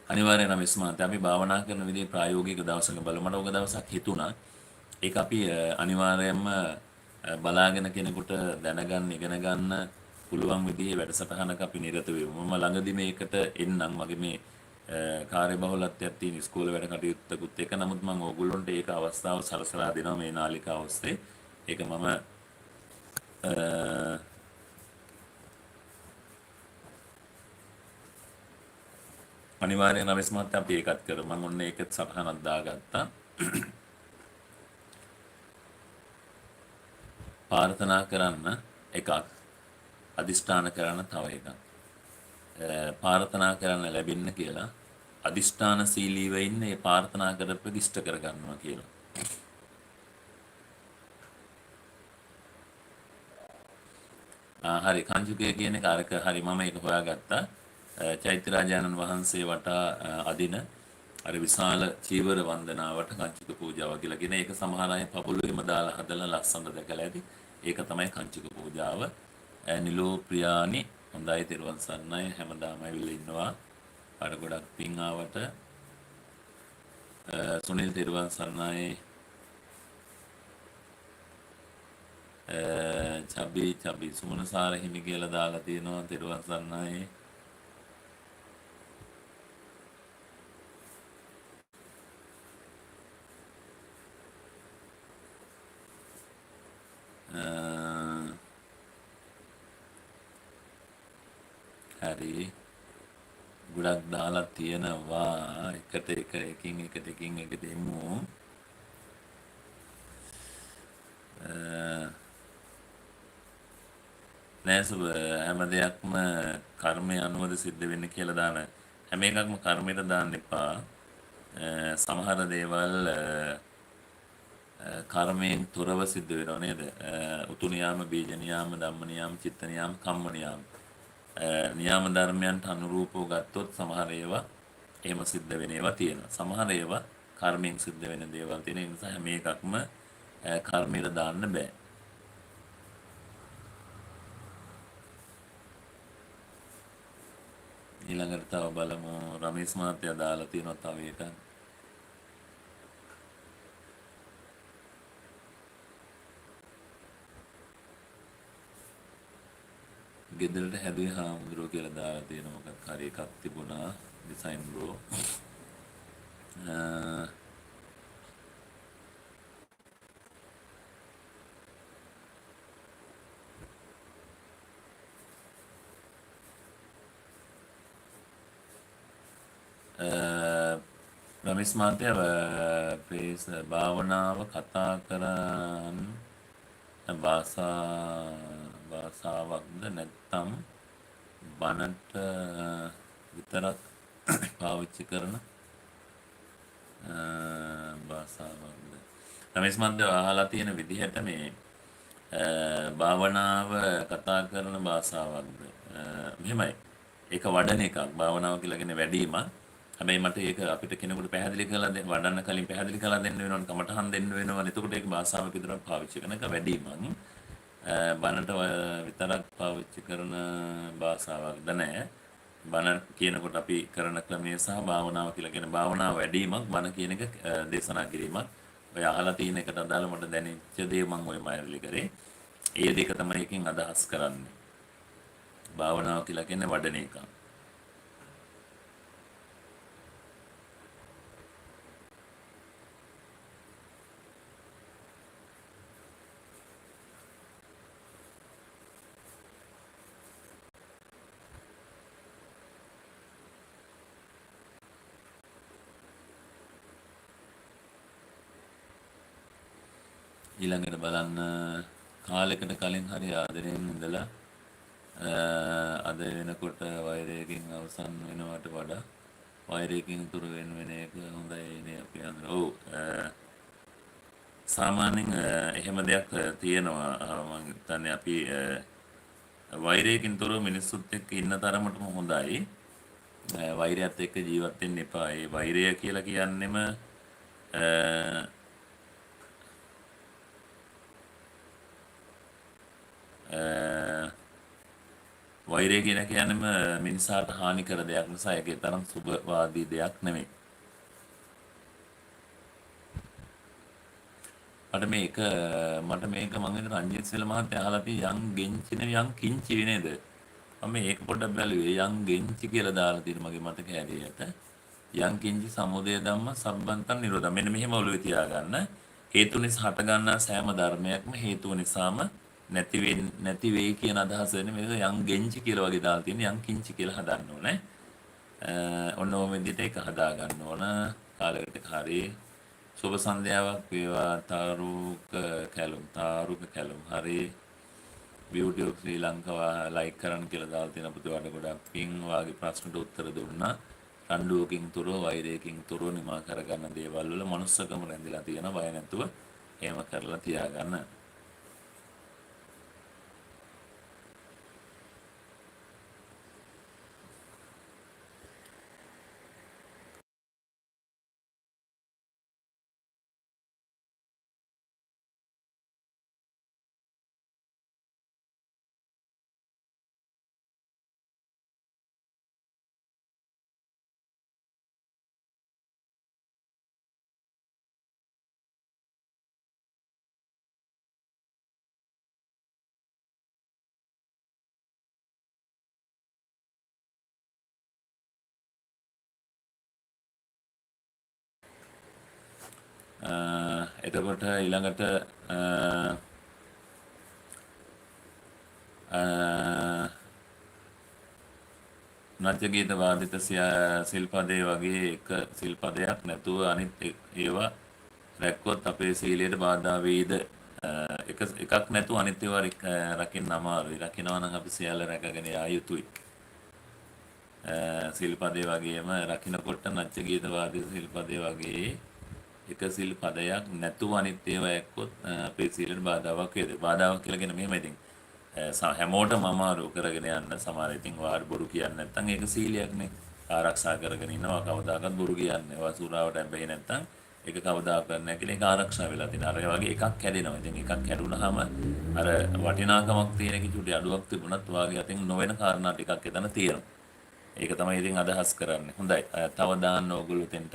අනිවාර්යෙන් රමේෂ් මහත්තයා අපි භාවනා කරන විදිහ ප්‍රායෝගික දවසක බලමු. මට ඔක දවසක් හිතුණා. ඒක අපි අනිවාර්යයෙන්ම බලාගෙන කෙනෙකුට දැනගන්න ඉගෙන ගන්න පුළුවන් විදිහේ වැඩසටහනක අපි නිරත වෙමු. මම ළඟදී මේකට එන්නම්. මගේ මේ කාර්යබහුලත්වයක් තියෙන ඉස්කෝලේ වැඩ කටයුත්තකුත් එක. නමුත් මම ඕගොල්ලන්ට ඒක අවස්ථාව සලසලා දෙනවා මේ නාලිකාව ඔස්සේ. ඒක මම අනිවාර්යෙන් රමේෂ් මහත්තයා අපි ඒකත් කරමු. මම ඔන්න ඒකත් සටහනක් දාගත්තා. ප්‍රාර්ථනා කරන්න එකක්, අදිෂ්ඨාන කරන්න තව එකක්. ප්‍රාර්ථනා කරන්න ලැබෙන්න කියලා අදිෂ්ඨාන සීලීව ඉන්න ඒ ප්‍රාර්ථනා කරපු ඉෂ්ට කර ගන්නවා කියලා. හරි කංජුකය කියන එක අරක හරි මම ඒක හොයාගත්තා. චෛත්‍ය රාජානන් වහන්සේ වටා අදින අර විශාල චීවර වන්දනාවට කංචුක පූජාව කියලා කියන ඒක සමහර අය පපුලුවෙම දාලා හදලා ලස්සනට දැකලා ඇති. ඒක තමයි කංචුක පූජාව. නිලෝ ප්‍රියානි හොඳයි තෙරුවන් සරණයි හැමදාම ඇවිල්ලා ඉන්නවා. අර ගොඩක් පිං ආවට සුනිල් තෙරුවන් සරණයි. චබි සුමනසාර හිමි කියලා දාලා තියෙනවා තෙරුවන් සරණයි. හරි ගොඩක් දාලා තියෙනවා එකට එකින් එකට එමු. නෑසුබ හැම දෙයක්ම කර්මය අනුවද සිද්ධ වෙන්න කියලා දාන හැම එකක්ම කර්මයට දාන්න එපා. සමහර දේවල් කර්මයෙන් තොරව සිද්ධ වෙනව නේද? උතු නියාම, බීජ නියාම, ධම්ම නියාම, චිත්ත නියාම, කම්ම නියාම. නියාම ධර්මයන්ට අනුරූපව ගත්තොත් සමහර ඒවා එහෙම සිද්ධ වෙන ඒවා තියෙනවා. සමහර ඒවා කර්මයෙන් සිද්ධ වෙන දේවල් තියෙන නිසා හැම එකක්ම කර්මයට දාන්න බෑ. ඊළඟට තව බලමු රමේෂ් මහත්තයා දාලා තියෙනවා තව එකක්. ගෙදරට හැදුවේ හාමුදුරුවෝ කියලා දාලා තියෙන මොකක් හරි එකක් තිබුණා ඩිසයින් බ්‍රෝ. රමේෂ් මහත්තයා ප්ලීස් භාවනාව කතා කරන්න භාෂාවක්ද නැත්නම් බනට විතරක් පාවිච්චි කරන භාෂාවක්ද? රමේෂ් මන්ද අහලා තියෙන විදිහට මේ භාවනාව කතා කරන භාෂාවක්ද මෙහෙමයි. ඒක වඩන එකක්. භාවනාව කියලා කියන්නේ වැඩිම. හැබැයි මට ඒක අපිට කෙනෙකුට පැහැදිලි කරලා දෙන්න වඩන්න කලින් පැහැදිලි කරලා දෙන්න වෙනවනේ. කමටහන් දෙන්න වෙනවනේ. එතකොට ඒක භාෂාවක් විතරක් පාවිච්චි කරන එක වැඩිමක්. බනට විතරක් පාවිච්චි කරන භාෂාවක්ද නැහැ. බණ කියනකොට අපි කරන ක්‍රමය සහ භාවනාව කියලා කියන භාවනාව වැඩිමක් බණ කියන එක දේශනා කිරීමක්. ඔය අහලා තියෙන එකට අදාළ මට දැනෙච්ච දේ මම ඔය මයිලි කරේ. ඒ දෙක තමයි එකකින් අදහස් කරන්නේ. භාවනාව කියලා කියන්නේ වඩන එක. ඊළඟට බලන්න කාලයකට කලින් හරි ආදරයෙන් ඉඳලා අද වෙනකොට වෛරයකින් අවසන් වෙනවට වඩා වෛරයකින් තුර වෙන එක හොඳයි නේ අපි අnder. ඔව් සාමාන්‍යයෙන් එහෙම දෙයක් තියෙනවා. මම හිතන්නේ අපි වෛරයකින් තොරව මිනිස්සුත් එක්ක ඉන්න තරමටම හොඳයි. වෛරයත් එක්ක ජීවත් වෙන්න එපා. ඒ වෛරය කියලා කියන්නෙම වෛරය කියලා කියන්නේම මිනිසාට හානි කර දෙයක් නිසා ඒකේ තරම් සුබවාදී දෙයක් නෙමෙයි. මට මේක මම හිතන රංජිත් සෙල මහත්තයා අහලා තියෙන යම් ගෙන්චි නෙවෙයි යම් කිංචි නේද? මම මේක පොඩ්ඩක් බැලුවේ යම් ගෙන්චි කියලා දාලා තියෙන මගේ මතක හැටියට. යම් කිංචි සමුදය ධම්ම සම්බන්තන් නිරෝධ. මෙන්න මෙහෙම ඔළුවේ තියාගන්න. හේතු නිසා හට ගන්නා සෑම ධර්මයක්ම හේතුව නිසාම නැති වෙයි කියන අදහස වෙන්නේ මේක යම් ගෙන්චි කියලා වගේ දාලා තියෙන යම් කිංචි කියලා හදන්න ඕනේ. ඔන්න ඔය විදිහට ඒක හදා ගන්න ඕන. කාලයකට හරියි සුබ සන්ධ්‍යාවක් වේවා තාරුක කැලුම් හරි beauty of ශ්‍රී ලංකාව ලයික් කරන්න කියලා දාලා තියෙන පුතේට ගොඩක් පිං වාගේ ප්‍රශ්නට උත්තර දුන්නා. රණ්ඩුවකින් තුරව වෛරයකින් තුරව නිමා කරගන්න දේවල් වල මනුස්සකම රැඳිලා තියෙන බය නැතුව එහෙම කරලා තියාගන්න. එතකොට ඊළඟට නත්‍යගීත වාදිත සිල්පදේ වගේ එක සිල්පදයක් නැතුව අනිත් ඒවා රැක්කොත් අපේ සීලයට බාධා වෙයිද? එකක් නැතුව අනිත් ඒවා රකින්න අමාරුයි. රකින්නවා නම් අපි සියල්ල රැකගෙන යා යුතුයි. සිල්පදේ වගේම රකින්නකොට නත්‍යගීත වාදිත සිල්පදේ වගේ එක සිල් පදයක් නැතුව අනිත් ඒවා එක්කොත් අපේ සීලයට බාධාවක් වේද? බාධාවක් කියලා කියන මෙහෙම ඉතින් හැමෝටම අමාරු කරගෙන යන්න සමහර ඉතින් වාර බොරු කියන්නේ නැත්නම් ඒක සීලයක්නේ. ආරක්ෂා කරගෙන ඉන්නවා කවදාකවත් බොරු කියන්නේ. වසුරාවට හැබැයි නැත්නම් ඒක කවදාකවත් නැහැ කියලා ඒක ආරක්ෂා වෙලා තියෙනවා. අර වගේ එකක් කැඩෙනවා. ඉතින් එකක් කැඩුනහම අර වටිනාකමක් තියෙන කිචුටි අඩුවක් තිබුණත් වාගේ අතින් නොවන කාරණා ටිකක් එතන තියෙනවා. ඒක තමයි ඉතින් අදහස් කරන්නේ. හොඳයි. තව දාන්න ඕගොල්ලෝ දෙන්න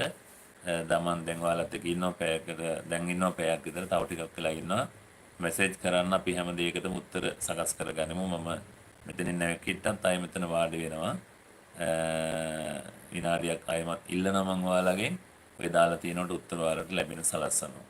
දමන් දැන් ඔයාලත් එක්ක ඉන්නවා පැයකට දැන් ඉන්නවා පැයක් විතර තව ටිකක් වෙලා ඉන්නවා මෙසේජ් කරන්න අපි හැම දෙයකටම උත්තර සකස් කරගනිමු මම මෙතනින් නැගිට්ටත් ආයෙ මෙතන වාඩි වෙනවා විනාඩියක් ආයෙමත් ඉල්ලනවා මම ඔයාලගෙන් ඔය දාලා තියෙනකොට උත්තර ඔයාලට ලැබෙන සලස්සනවා